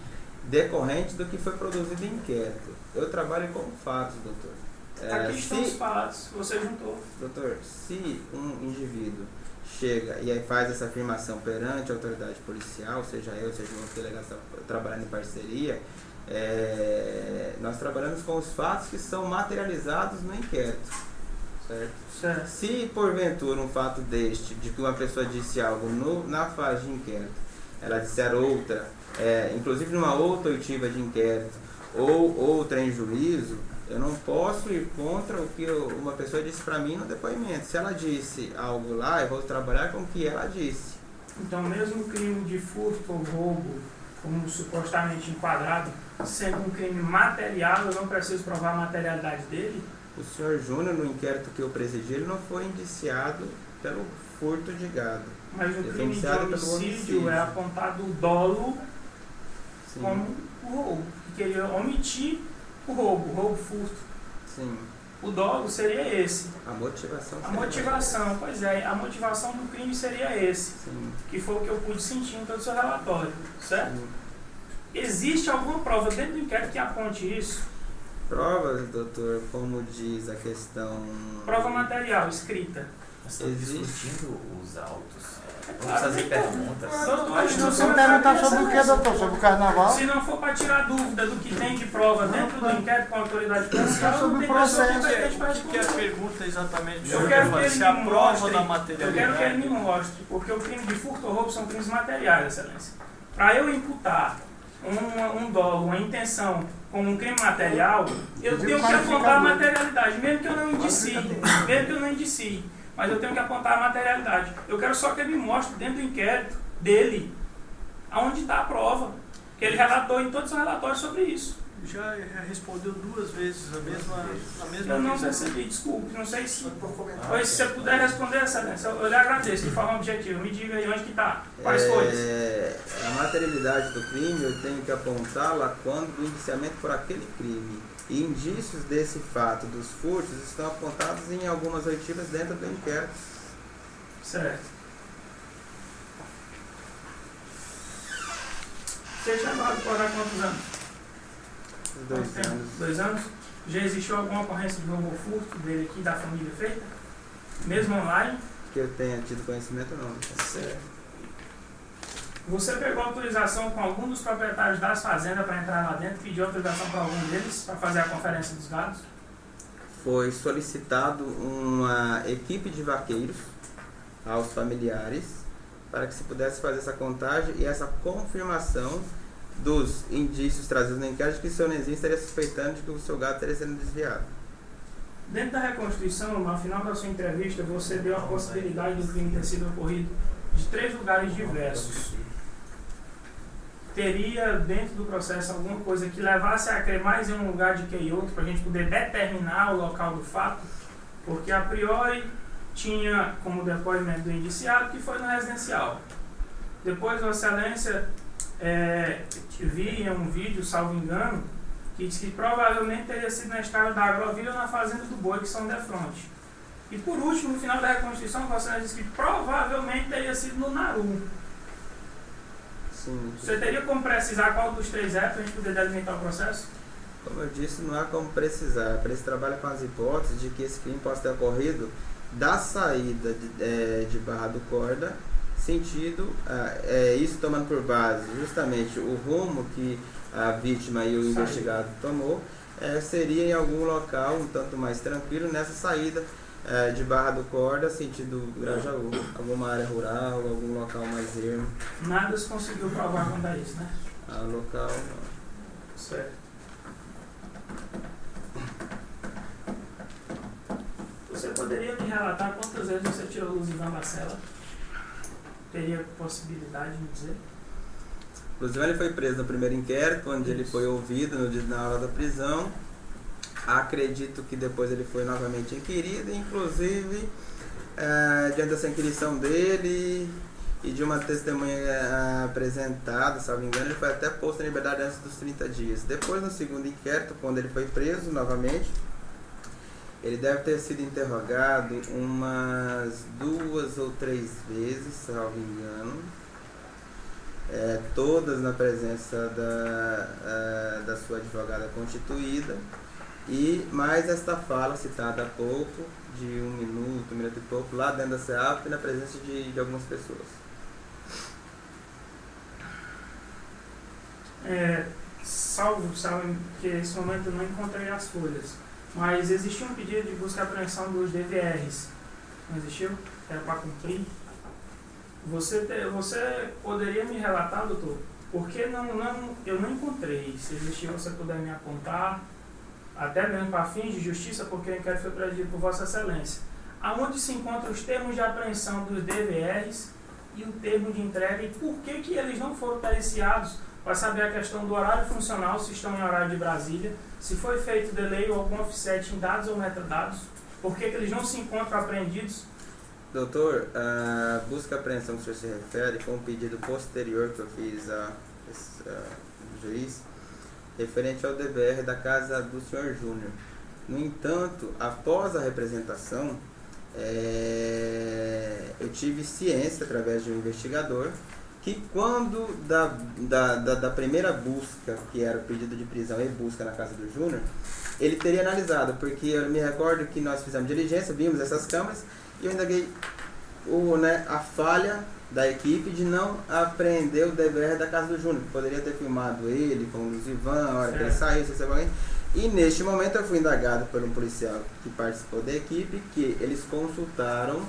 decorrente do que foi produzido em inquérito. Eu trabalho com fatos, doutor. Aqui estão os fatos, você juntou. Doutor, se um indivíduo chega e aí faz essa afirmação perante a autoridade policial, seja eu, seja um delegado trabalhando em parceria, nós trabalhamos com os fatos que são materializados no inquérito. Certo? Se porventura um fato deste, de que uma pessoa disse algo na fase de inquérito, ela disser outra, inclusive numa outra oitiva de inquérito, ou outra em juízo, eu não posso ir contra o que uma pessoa disse para mim no depoimento. Se ela disse algo lá, eu vou trabalhar com o que ela disse. Então, mesmo o crime de furto ou roubo, como supostamente enquadrado, sendo um crime material, eu não preciso provar a materialidade dele? O senhor Júnior, no inquérito que eu presidi, ele não foi indiciado pelo furto de gado. Mas no crime de homicídio é apontado o dolo como o roubo. Que ele omitir o roubo, furto. Sim. O dolo seria esse. A motivação. A motivação, pois é, a motivação do crime seria esse. Sim. Que foi o que eu pude sentir em todo o seu relatório, certo? Sim. Existe alguma prova dentro do inquérito que aponte isso? Provas, doutor, como diz a questão... Prova material, escrita. Nós estamos discutindo os autos. Vamos claro, fazer perguntas. Doutor, Você perguntar sobre o que, doutor? Sobre o carnaval? Se não for para tirar dúvida do que tem de prova dentro do inquérito com a autoridade policial, sobre não o tem processo. pessoa competente para O que é a responder. pergunta exatamente? Eu quero que ele se a me prova mostre, da eu materialidade. quero que ele me mostre, porque o crime de furto ou roubo são crimes materiais, excelência. Para eu imputar um dolo, uma intenção como um crime material, eu tenho que apontar a materialidade, mesmo que eu não indicie, mas eu tenho que apontar a materialidade. Eu quero só que ele me mostre dentro do inquérito dele aonde está a prova, que ele relatou em todos os relatórios sobre isso. Já respondeu 2 vezes a mesma Eu não questão. recebi, desculpe, não sei se... Pois, se você puder responder, excelência, eu lhe agradeço, de forma objetiva. Me diga aí onde que está, quais folhas. A materialidade do crime eu tenho que apontá-la quando o indiciamento for aquele crime. E indícios desse fato dos furtos estão apontados em algumas oitivas dentro do inquérito. Certo. Você é chamado por há quantos anos? 2 anos. 2 anos? Já existiu alguma ocorrência de roubo ou furto dele aqui, da família feita? Mesmo online? Que eu tenha tido conhecimento, não. Certo. Você pegou autorização com algum dos proprietários das fazendas para entrar lá dentro? Pediu autorização para algum deles para fazer a conferência dos gados? Foi solicitado uma equipe de vaqueiros aos familiares para que se pudesse fazer essa contagem e essa confirmação dos indícios trazidos no inquérito que o seu Nezinho estaria suspeitando de que o seu gado estaria sendo desviado. Dentro da reconstituição, no final da sua entrevista, você deu a possibilidade do crime ter sido ocorrido de 3 lugares diversos. Teria dentro do processo alguma coisa que levasse a crer mais em um lugar do que em outro, para a gente poder determinar o local do fato? Porque a priori tinha como depoimento do indiciado que foi no residencial. Depois, Vossa Excelência via um vídeo, salvo engano, que diz que provavelmente teria sido na estrada da Agrovila ou na fazenda do Boi, que são defronte. E por último, no final da reconstituição, Vossa Excelência disse que provavelmente teria sido no Naru. Sim. Você teria como precisar qual dos 3 é para a gente poder delimitar o processo? Como eu disse, não há como precisar. Para esse trabalho com as hipóteses de que esse crime possa ter ocorrido da saída de Barra do Corda, sentido, isso tomando por base justamente o rumo que a vítima e o investigado tomou, seria em algum local um tanto mais tranquilo nessa saída de Barra do Corda, sentido Grajaú, alguma área rural, algum local mais ermo. Nada se conseguiu provar quanto a isso, né? Local não. Certo. Você poderia me relatar quantas vezes você tirou o Luzivan da cela? Teria possibilidade de me dizer? O Luzivan foi preso no primeiro inquérito, onde ele foi ouvido na hora da prisão. Acredito que depois ele foi novamente inquirido, inclusive diante dessa inquirição dele e de uma testemunha apresentada, salvo engano, ele foi até posto em liberdade antes dos 30 dias. Depois, no segundo inquérito, quando ele foi preso novamente, ele deve ter sido interrogado umas 2 ou 3 vezes, salvo engano, todas na presença da sua advogada constituída, e mais esta fala citada há pouco, de 1 minuto e pouco, lá dentro da CEAP, na presença de algumas pessoas. Salvo que nesse momento eu não encontrei as folhas. mas existia um pedido de busca e apreensão dos DVRs, não existiu? Era para cumprir. Você poderia me relatar, doutor, porque eu não encontrei. Se existir, você puder me apontar, até mesmo para fins de justiça, porque o inquérito foi presidido por Vossa Excelência. Aonde se encontram os termos de apreensão dos DVRs e o termo de entrega, e por que eles não foram periciados para saber a questão do horário funcional, se estão em horário de Brasília, se foi feito delay ou algum offset em dados ou metadados, por que eles não se encontram apreendidos? Doutor, a busca e apreensão que o senhor se refere foi um pedido posterior que eu fiz ao juiz, referente ao DVR da casa do senhor Júnior. No entanto, após a representação, eu tive ciência, através de um investigador, que quando da primeira busca, que era o pedido de prisão e busca na casa do Júnior, ele teria analisado, porque eu me recordo que nós fizemos diligência, vimos essas câmeras, e eu indaguei a falha da equipe de não apreender o DVR da casa do Júnior, que poderia ter filmado ele com o Luzivan, a hora que ele saiu, e neste momento eu fui indagado por um policial que participou da equipe, que eles consultaram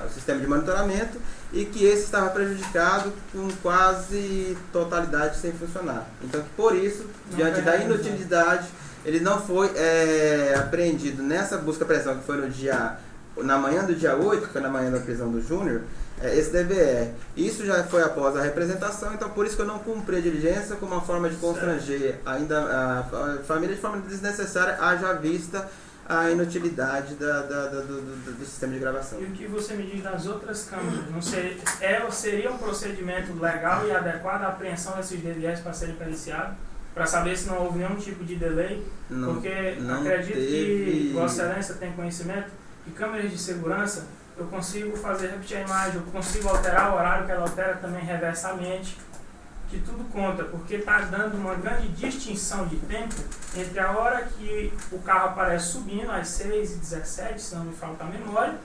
o sistema de monitoramento e que esse estava prejudicado com quase totalidade sem funcionar. Então, por isso, diante da inutilidade, ele não foi apreendido nessa busca e apreensão, que foi na manhã do dia 8, que foi na manhã da prisão do Júnior, esse DVR. Isso já foi após a representação, então por isso que eu não cumpri a diligência como uma forma de constranger ainda a família de forma desnecessária, haja vista a inutilidade do sistema de gravação. E o que você me diz das outras câmeras? Não seria um procedimento legal e adequado a apreensão desses DVRs para serem periciados? Para saber se não houve nenhum tipo de delay? Porque acredito que Vossa Excelência tem conhecimento que câmeras de segurança eu consigo fazer repetir a imagem, eu consigo alterar o horário que ela altera também reversamente, que tudo conta, porque está dando uma grande distinção de tempo entre a hora que o carro aparece subindo, às 6h17, se não me falta a memória,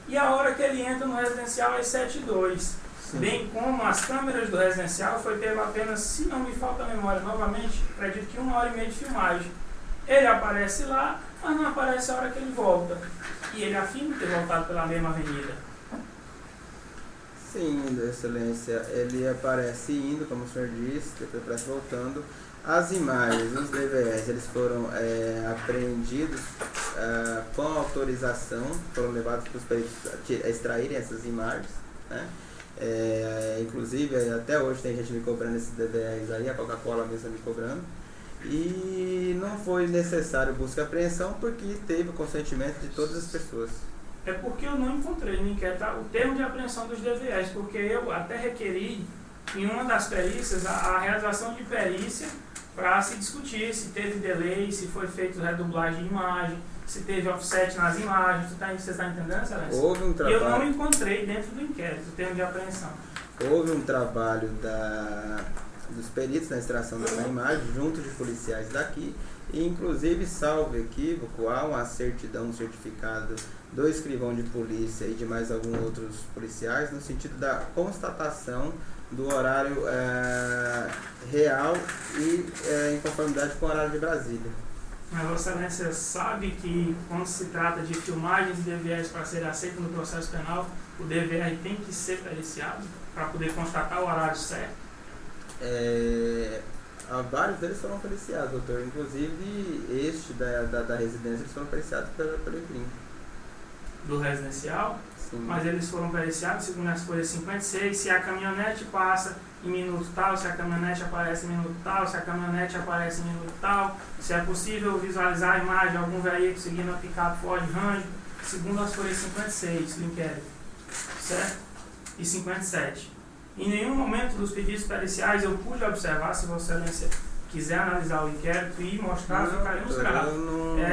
e a hora que ele entra no residencial, às 7h02. Bem como as câmeras do residencial foi ter apenas, se não me falta a memória novamente, acredito que 1h30 de filmagem. Ele aparece lá, mas não aparece a hora que ele volta. E ele afirma ter voltado pela mesma avenida. Sim, Excelência, ele aparece indo, como o senhor disse, depois aparece voltando. As imagens, os DVRs, eles foram apreendidos com autorização, foram levados para os peritos a extraírem essas imagens, né? Inclusive, até hoje tem gente me cobrando esses DVRs aí, a Coca-Cola mesmo me cobrando. E não foi necessário busca e apreensão porque teve o consentimento de todas as pessoas. É porque eu não encontrei no inquérito o termo de apreensão dos DVRs, porque eu até requeri em uma das perícias a realização de perícia para se discutir se teve delay, se foi feito redublagem de imagem, se teve offset nas imagens. Você está entendendo, Excelência? Houve um trabalho. E eu não encontrei dentro do inquérito o termo de apreensão. Houve um trabalho dos peritos na extração da imagem, junto de policiais daqui, e inclusive, salvo equívoco, há uma certidão, um certificado do escrivão de polícia e de mais alguns outros policiais, no sentido da constatação do horário real e em conformidade com o horário de Brasília. Mas Vossa Excelência sabe que quando se trata de filmagens de DVRs para serem aceitos no processo penal, o DVR tem que ser periciado para poder constatar o horário certo? Vários deles foram periciados, doutor. Inclusive, este da residência, eles foram periciados pelo IPRIM. Do residencial? Sim. Mas eles foram periciados segundo as folhas 56, se a caminhonete passa em minuto tal, se a caminhonete aparece em minuto tal, se a caminhonete aparece em minuto tal, se é possível visualizar a imagem de algum veículo seguindo a picape Ford Ranger, segundo as folhas 56 do inquérito, certo? E 57. Em nenhum momento dos pedidos periciais eu pude observar, se Vossa Excelência quiser analisar o inquérito e mostrar, ficaremos gratos.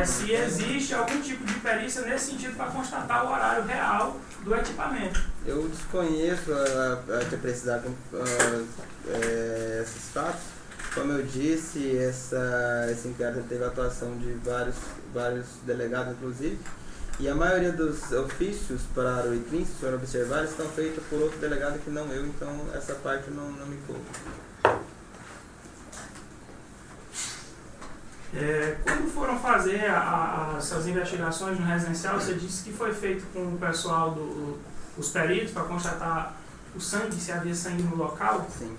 Se existe algum tipo de perícia nesse sentido para constatar o horário real do equipamento. Eu desconheço de precisar esses fatos. Como eu disse, esse inquérito teve a atuação de vários delegados, inclusive. E a maioria dos ofícios para o IPRIM, se o senhor observar, estão feitos por outro delegado que não eu, então essa parte não me coube. Quando foram fazer essas investigações no residencial, você disse que foi feito com o pessoal os peritos para constatar o sangue, se havia sangue no local? Sim.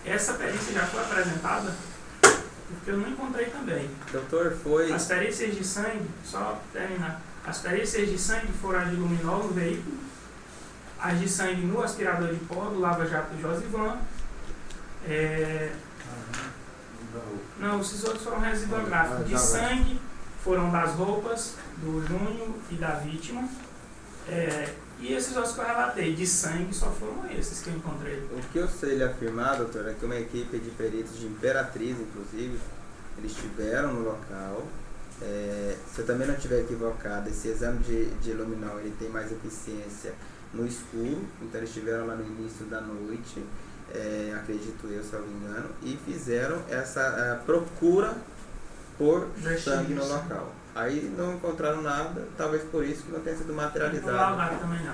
Essa perícia já foi apresentada? Porque eu não encontrei também. Doutor, foi... As perícias de sangue, só terminar, as perícias de sangue foram as de luminol no veículo, as de sangue no aspirador de pó do lava-jato do Josivan. Não, esses outros foram residuográficos. De sangue foram das roupas do Júnior e da vítima. E esses outros que eu relatei, de sangue, só foram esses que eu encontrei. O que eu sei lhe afirmar, doutor, é que uma equipe de peritos de Imperatriz, inclusive, eles estiveram no local. Se eu também não estiver equivocado, esse exame de luminol ele tem mais eficiência no escuro, então eles estiveram lá no início da noite, acredito eu, se eu não me engano, e fizeram essa procura por sangue no local. Aí não encontraram nada, talvez por isso que não tenha sido materializado. Não nada também não.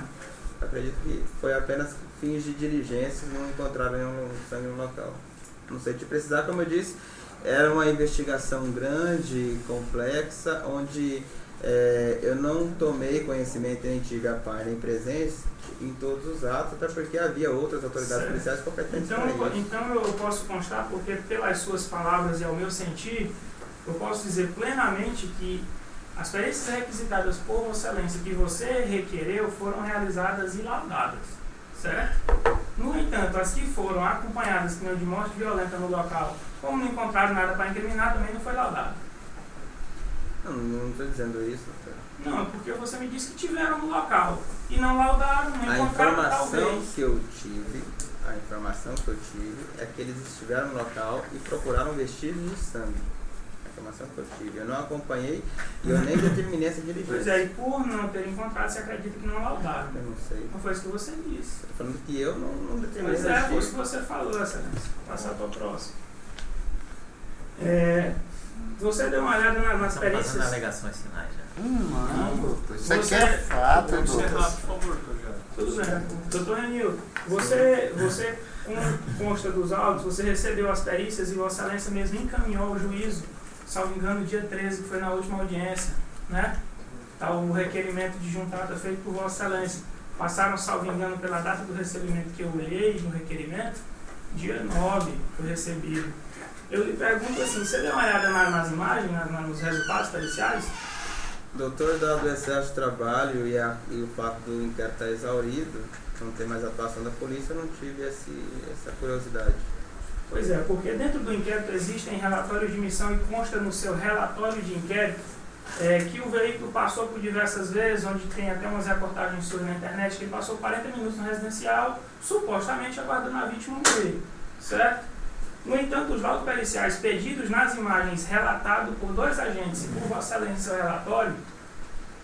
Acredito que foi apenas fins de diligência e não encontraram nenhum sangue no local. Não sei te precisar, como eu disse, era uma investigação grande, complexa, onde eu não tomei conhecimento nem tive a par nem presença em todos os atos, até porque havia outras autoridades policiais competentes para isso. Então eu posso constar, porque pelas suas palavras e ao meu sentir, eu posso dizer plenamente que as perícias requisitadas por Vossa Excelência que você requereu foram realizadas e laudadas, certo? No entanto, as que foram acompanhadas de morte violenta no local, como não encontraram nada para incriminar, também não foi laudada. Não estou dizendo isso. Não, porque você me disse que tiveram no local e não laudaram, não encontraram talvez. A informação que eu tive é que eles estiveram no local e procuraram vestígios de sangue. A informação que eu tive. Eu não acompanhei e eu nem determinei essa diligência. Pois e por não ter encontrado, você acredita que não laudaram? Eu não sei. Não foi isso que você disse. Estou falando que eu não determinei. Pois foi isso que você falou, Excelência. Vou passar para o próximo. Você deu uma olhada nas perícias. Estamos fazendo alegações finais já. Não, doutor. Isso aqui é fato, doutor. Por favor, doutor. Tudo bem. Doutor Renildo, você consta dos autos, você recebeu as perícias e Vossa Excelência mesmo encaminhou ao juízo, salvo engano, dia 13, que foi na última audiência, né? Tá, o requerimento de juntada feito por Vossa Excelência. Passaram, salvo engano, pela data do recebimento que eu olhei no requerimento, dia 9 foi recebido. Eu lhe pergunto assim, você deu uma olhada nas imagens, nos resultados periciais? Doutor, dado o excesso de trabalho e o fato do inquérito estar exaurido, não ter mais atuação da polícia, eu não tive essa curiosidade. Pois é, porque dentro do inquérito existem relatórios de missão e consta no seu relatório de inquérito que o veículo passou por diversas vezes, onde tem até umas reportagens suas na internet, que ele passou 40 minutos no residencial, supostamente aguardando a vítima morrer, certo? No entanto, os laudos periciais pedidos nas imagens relatados por 2 agentes e por Vossa Excelência em seu relatório,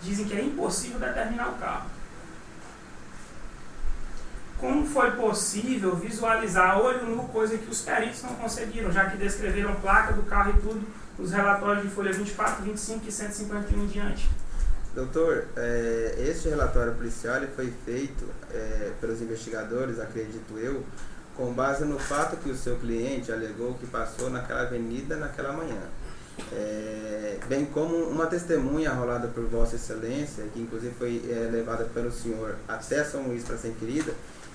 dizem que é impossível determinar o carro. Como foi possível visualizar a olho nu coisa que os peritos não conseguiram, já que descreveram placa do carro e tudo, os relatórios de folha 24, 25 e 151 em diante? Doutor, este relatório policial ele foi feito pelos investigadores, acredito eu, com base no fato que o seu cliente alegou que passou naquela avenida naquela manhã. Bem como uma testemunha rolada por Vossa Excelência, que inclusive foi levada pelo senhor até São Luís para ser inquirida,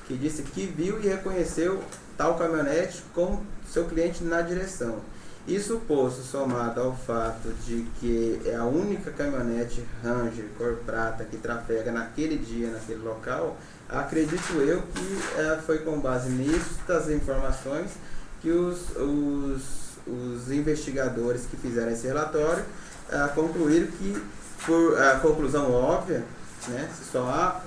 que disse que viu e reconheceu tal caminhonete com seu cliente na direção. Isso posto, somado ao fato de que é a única caminhonete Ranger cor prata que trafega naquele dia, naquele local, acredito eu que foi com base nestas informações que os investigadores que fizeram esse relatório concluíram que, por conclusão óbvia, né, só há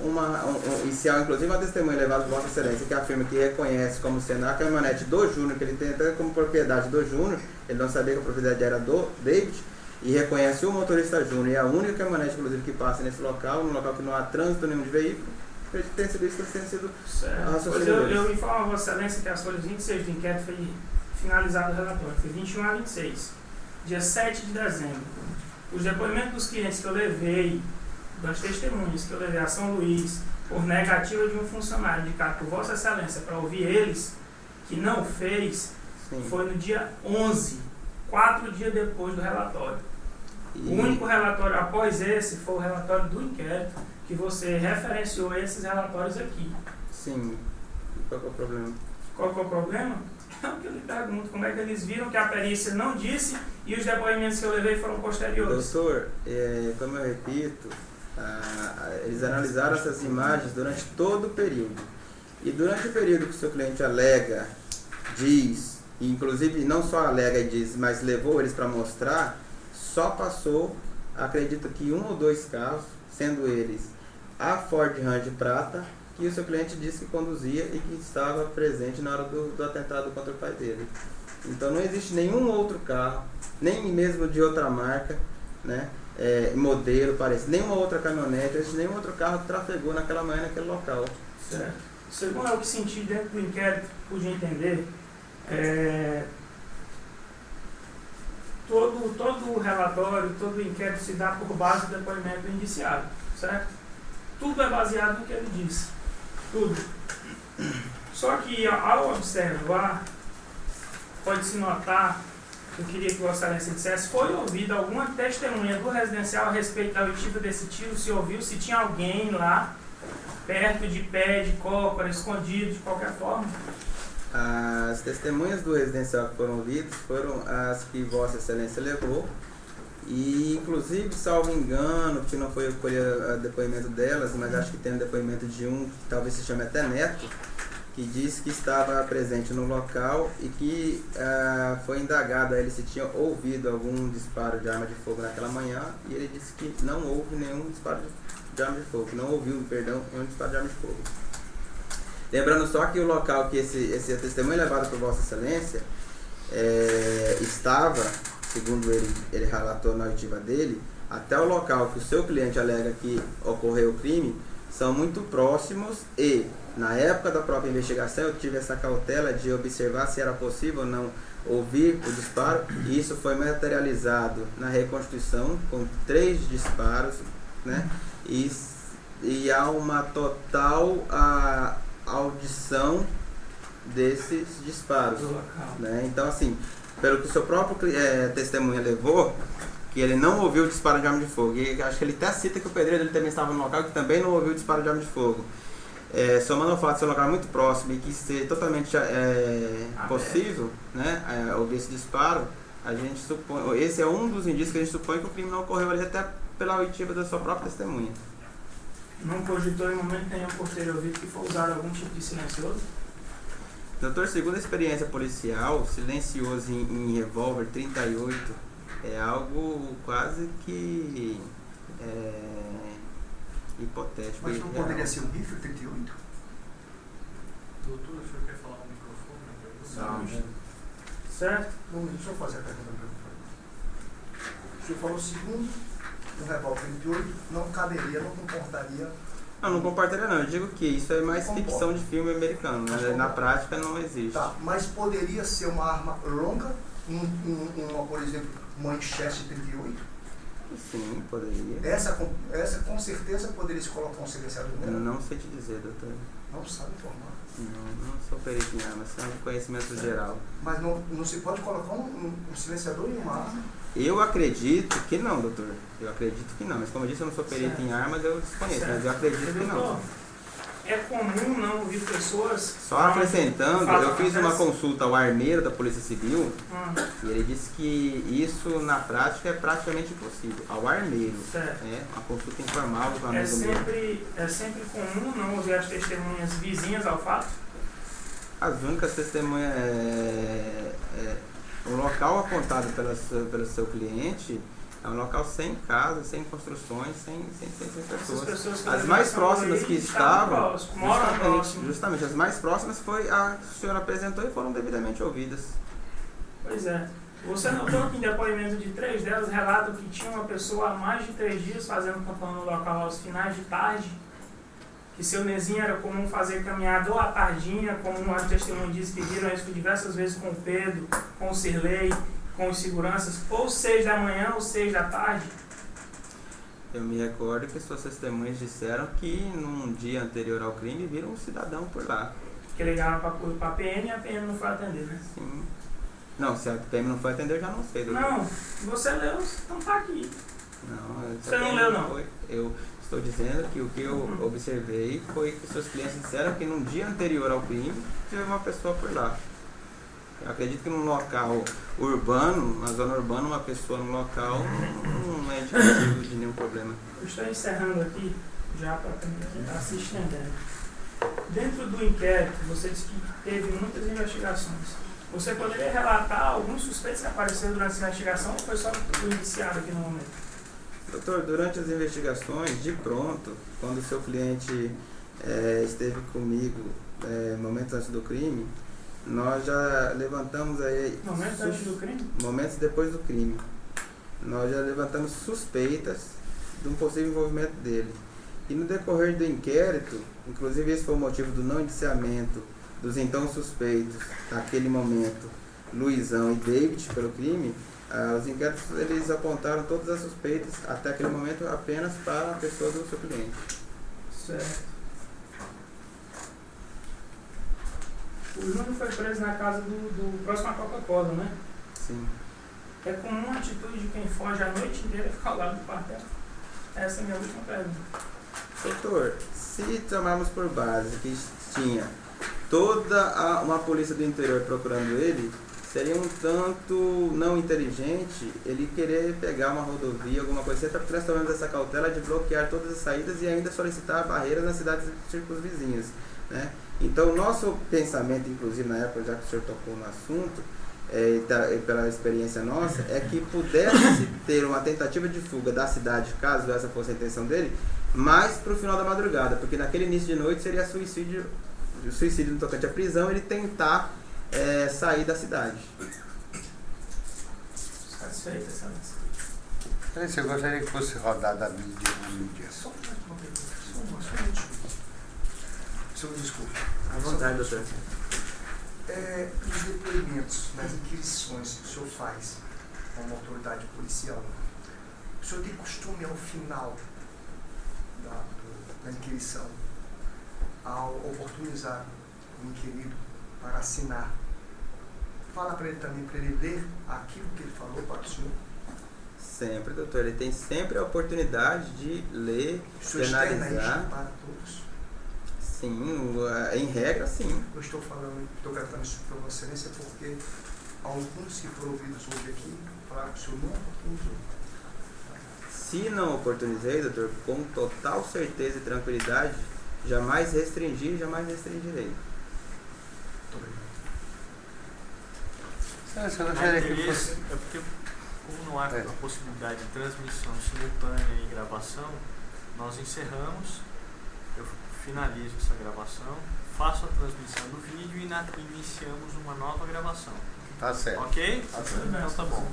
inicial, inclusive uma testemunha levada por Vossa Excelência que afirma que reconhece como sendo a caminhonete do Júnior, que ele tem até como propriedade do Júnior, ele não sabia que a propriedade era do David, e reconhece o motorista Júnior, e a única caminhonete, inclusive, que passa nesse local, num local que não há trânsito nenhum de veículo. Acredito que tenha sido isso que tenha sido a raciocínio. Pois eu informo a Vossa Excelência que as folhas 26 do inquérito foi finalizado o relatório, foi 21 a 26, dia 7 de dezembro. Os depoimentos dos clientes que eu levei, das testemunhas que eu levei a São Luís, por negativa de um funcionário indicado por Vossa Excelência para ouvir eles, que não fez, Sim. Foi no dia 11, 4 dias depois do relatório. O único relatório após esse foi o relatório do inquérito, que você referenciou esses relatórios aqui. Sim. E qual que é o problema? Qual que é o problema? É o que eu lhe pergunto, como é que eles viram que a perícia não disse e os depoimentos que eu levei foram posteriores? Doutor, como eu repito, eles analisaram essas imagens durante todo o período. E durante o período que o seu cliente alega, diz, e inclusive não só alega e diz, mas levou eles para mostrar, só passou, acredito que 1 ou 2 carros, sendo eles a Ford Ranger prata, que o seu cliente disse que conduzia e que estava presente na hora do atentado contra o pai dele. Então não existe nenhum outro carro, nem mesmo de outra marca, né, modelo, parece, nenhuma outra caminhonete, não existe nenhum outro carro que trafegou naquela manhã naquele local. Certo. Segundo o que senti dentro do inquérito, pude entender, todo o relatório, todo o inquérito se dá por base do depoimento do indiciado, certo? Tudo é baseado no que ele disse. Tudo. Só que ao observar, pode-se notar, eu queria que Vossa Excelência dissesse, foi ouvida alguma testemunha do residencial a respeito da oitiva desse tiro? Se ouviu, se tinha alguém lá, perto de pé, de cócora, escondido, de qualquer forma? As testemunhas do residencial que foram ouvidas foram as que Vossa Excelência levou. E, inclusive, salvo engano, que não foi o depoimento delas, mas acho que tem um depoimento de um, que talvez se chame até Neto, que disse que estava presente no local e que foi indagado a ele se tinha ouvido algum disparo de arma de fogo naquela manhã, e ele disse que não houve nenhum disparo de arma de fogo, não ouviu, perdão, nenhum disparo de arma de fogo. Lembrando só que o local que esse testemunho levado por Vossa Excelência estava, segundo ele relatou na oitiva dele, até o local que o seu cliente alega que ocorreu o crime, são muito próximos e, na época da própria investigação, eu tive essa cautela de observar se era possível ou não ouvir o disparo, e isso foi materializado na reconstituição com 3 disparos, né? E há uma total audição desses disparos, né? Então, assim, pelo que o seu próprio testemunha levou, que ele não ouviu o disparo de arma de fogo, e acho que ele até cita que o pedreiro dele também estava no local, que também não ouviu o disparo de arma de fogo. Somando o fato de ser um local muito próximo e que ser totalmente possível, né, ouvir esse disparo, a gente supõe, esse é um dos indícios que a gente supõe que o crime não ocorreu ali, até pela oitiva da sua própria testemunha. Não cogitou em momento nenhum por ter ouvido que foi usado algum tipo de silencioso? Doutor, segundo a experiência policial, silencioso em revólver 38 é algo quase que hipotético. Mas não poderia ser um rifle 38? Doutor, o senhor quer falar no microfone? Certo? Bom, deixa eu fazer a pergunta para o senhor falou segundo um revólver 38 não caberia, não comportaria. Não comportaria não, eu digo que isso é mais ficção de filme americano, né? Na prática não existe. Tá, mas poderia ser uma arma longa, por exemplo, uma Winchester 38? Sim, poderia. Essa com certeza poderia se colocar um silenciador nela? Não sei te dizer, doutor. Não sabe informar. Não sou perito em armas, é um conhecimento geral. Mas não se pode colocar um silenciador em uma arma? Eu acredito que não, doutor. Eu acredito que não. Mas como eu disse, eu não sou perito em armas, eu desconheço. Mas eu acredito que não. É comum não ouvir pessoas... Só acrescentando, eu fiz uma consulta ao armeiro da Polícia Civil e ele disse que isso na prática é praticamente impossível. Ao armeiro. Certo. Uma consulta informal do amigo É sempre comum não ouvir as testemunhas vizinhas ao fato? As únicas testemunhas... o local apontado pelo seu cliente é um local sem casa, sem construções, sem pessoas. As mais próximas que estavam, justamente as mais próximas foi a que o senhor apresentou e foram devidamente ouvidas. Pois é. Você notou que em depoimento de 3 delas relatam que tinha uma pessoa há mais de 3 dias fazendo campanha no local aos finais de tarde, que seu Nezinho era comum fazer caminhada ou à tardinha, como as testemunhas dizem que viram isso diversas vezes com o Pedro, com o Sirlei, com os seguranças, ou 6 da manhã ou 6 da tarde? Eu me recordo que suas testemunhas disseram que num dia anterior ao crime viram um cidadão por lá. Que ligaram para a PM e a PM não foi atender, né? Sim. Não, se a PM não foi atender, eu já não sei. Doutor. Não, você leu, não tá aqui. Não, você não leu, não? Eu estou dizendo que o que eu observei foi que seus clientes disseram que no dia anterior ao crime, teve uma pessoa por lá. Eu acredito que num local urbano, na zona urbana, uma pessoa no local não é indicativo de nenhum problema. Eu estou encerrando aqui, já para quem está assistindo. Né? Dentro do inquérito, você disse que teve muitas investigações. Você poderia relatar alguns suspeitos que apareceram durante essa investigação ou foi só o iniciado aqui no momento? Doutor, durante as investigações, de pronto, quando o seu cliente esteve comigo momentos antes do crime, nós já levantamos aí... Momentos antes do crime? Momentos depois do crime. Nós já levantamos suspeitas de um possível envolvimento dele. E no decorrer do inquérito, inclusive esse foi o motivo do não indiciamento dos então suspeitos, naquele momento, Luizão e David, pelo crime, os inquéritos eles apontaram todas as suspeitas, até aquele momento, apenas para a pessoa do seu cliente. Certo. O Júnior foi preso na casa do próximo à Coca-Cola, né? Sim. É comum a atitude de quem foge a noite inteira ficar ao lado do quartel? Essa é a minha última pergunta. Doutor, se tomarmos por base que tinha toda uma polícia do interior procurando ele, seria um tanto não inteligente ele querer pegar uma rodovia, alguma coisa assim, porque nós tomamos essa cautela de bloquear todas as saídas e ainda solicitar barreiras nas cidades circunvizinhas, né? Então, o nosso pensamento, inclusive na época, já que o senhor tocou no assunto, pela experiência nossa, é que pudesse ter uma tentativa de fuga da cidade, caso essa fosse a intenção dele, mais para o final da madrugada, porque naquele início de noite seria suicídio no tocante à prisão, ele tentar sair da cidade. Satisfeito, excelência. Eu gostaria que fosse rodada a mídia. Só uma pergunta, só uma. Senhor, desculpa. À vontade, doutor. Os depoimentos nas inquisições que o senhor faz como autoridade policial, o senhor tem costume ao final da inquisição, ao oportunizar o inquirido para assinar, fala para ele também, para ele ler aquilo que ele falou para o senhor? Sempre, doutor. Ele tem sempre a oportunidade de ler, de analisar. Para todos? Sim, em regra, sim. Eu estou gravando isso para Vossa Excelência porque alguns que foram ouvidos hoje aqui falaram que o senhor não oportunizou. Se não oportunizei, doutor, com total certeza e tranquilidade, jamais restringi e jamais restringirei. Muito obrigado. É porque, como não há a possibilidade de transmissão simultânea e gravação, nós encerramos, eu finalizo essa gravação, faço a transmissão do vídeo e iniciamos uma nova gravação. Tá certo. Ok? Tá certo. Então tá bom.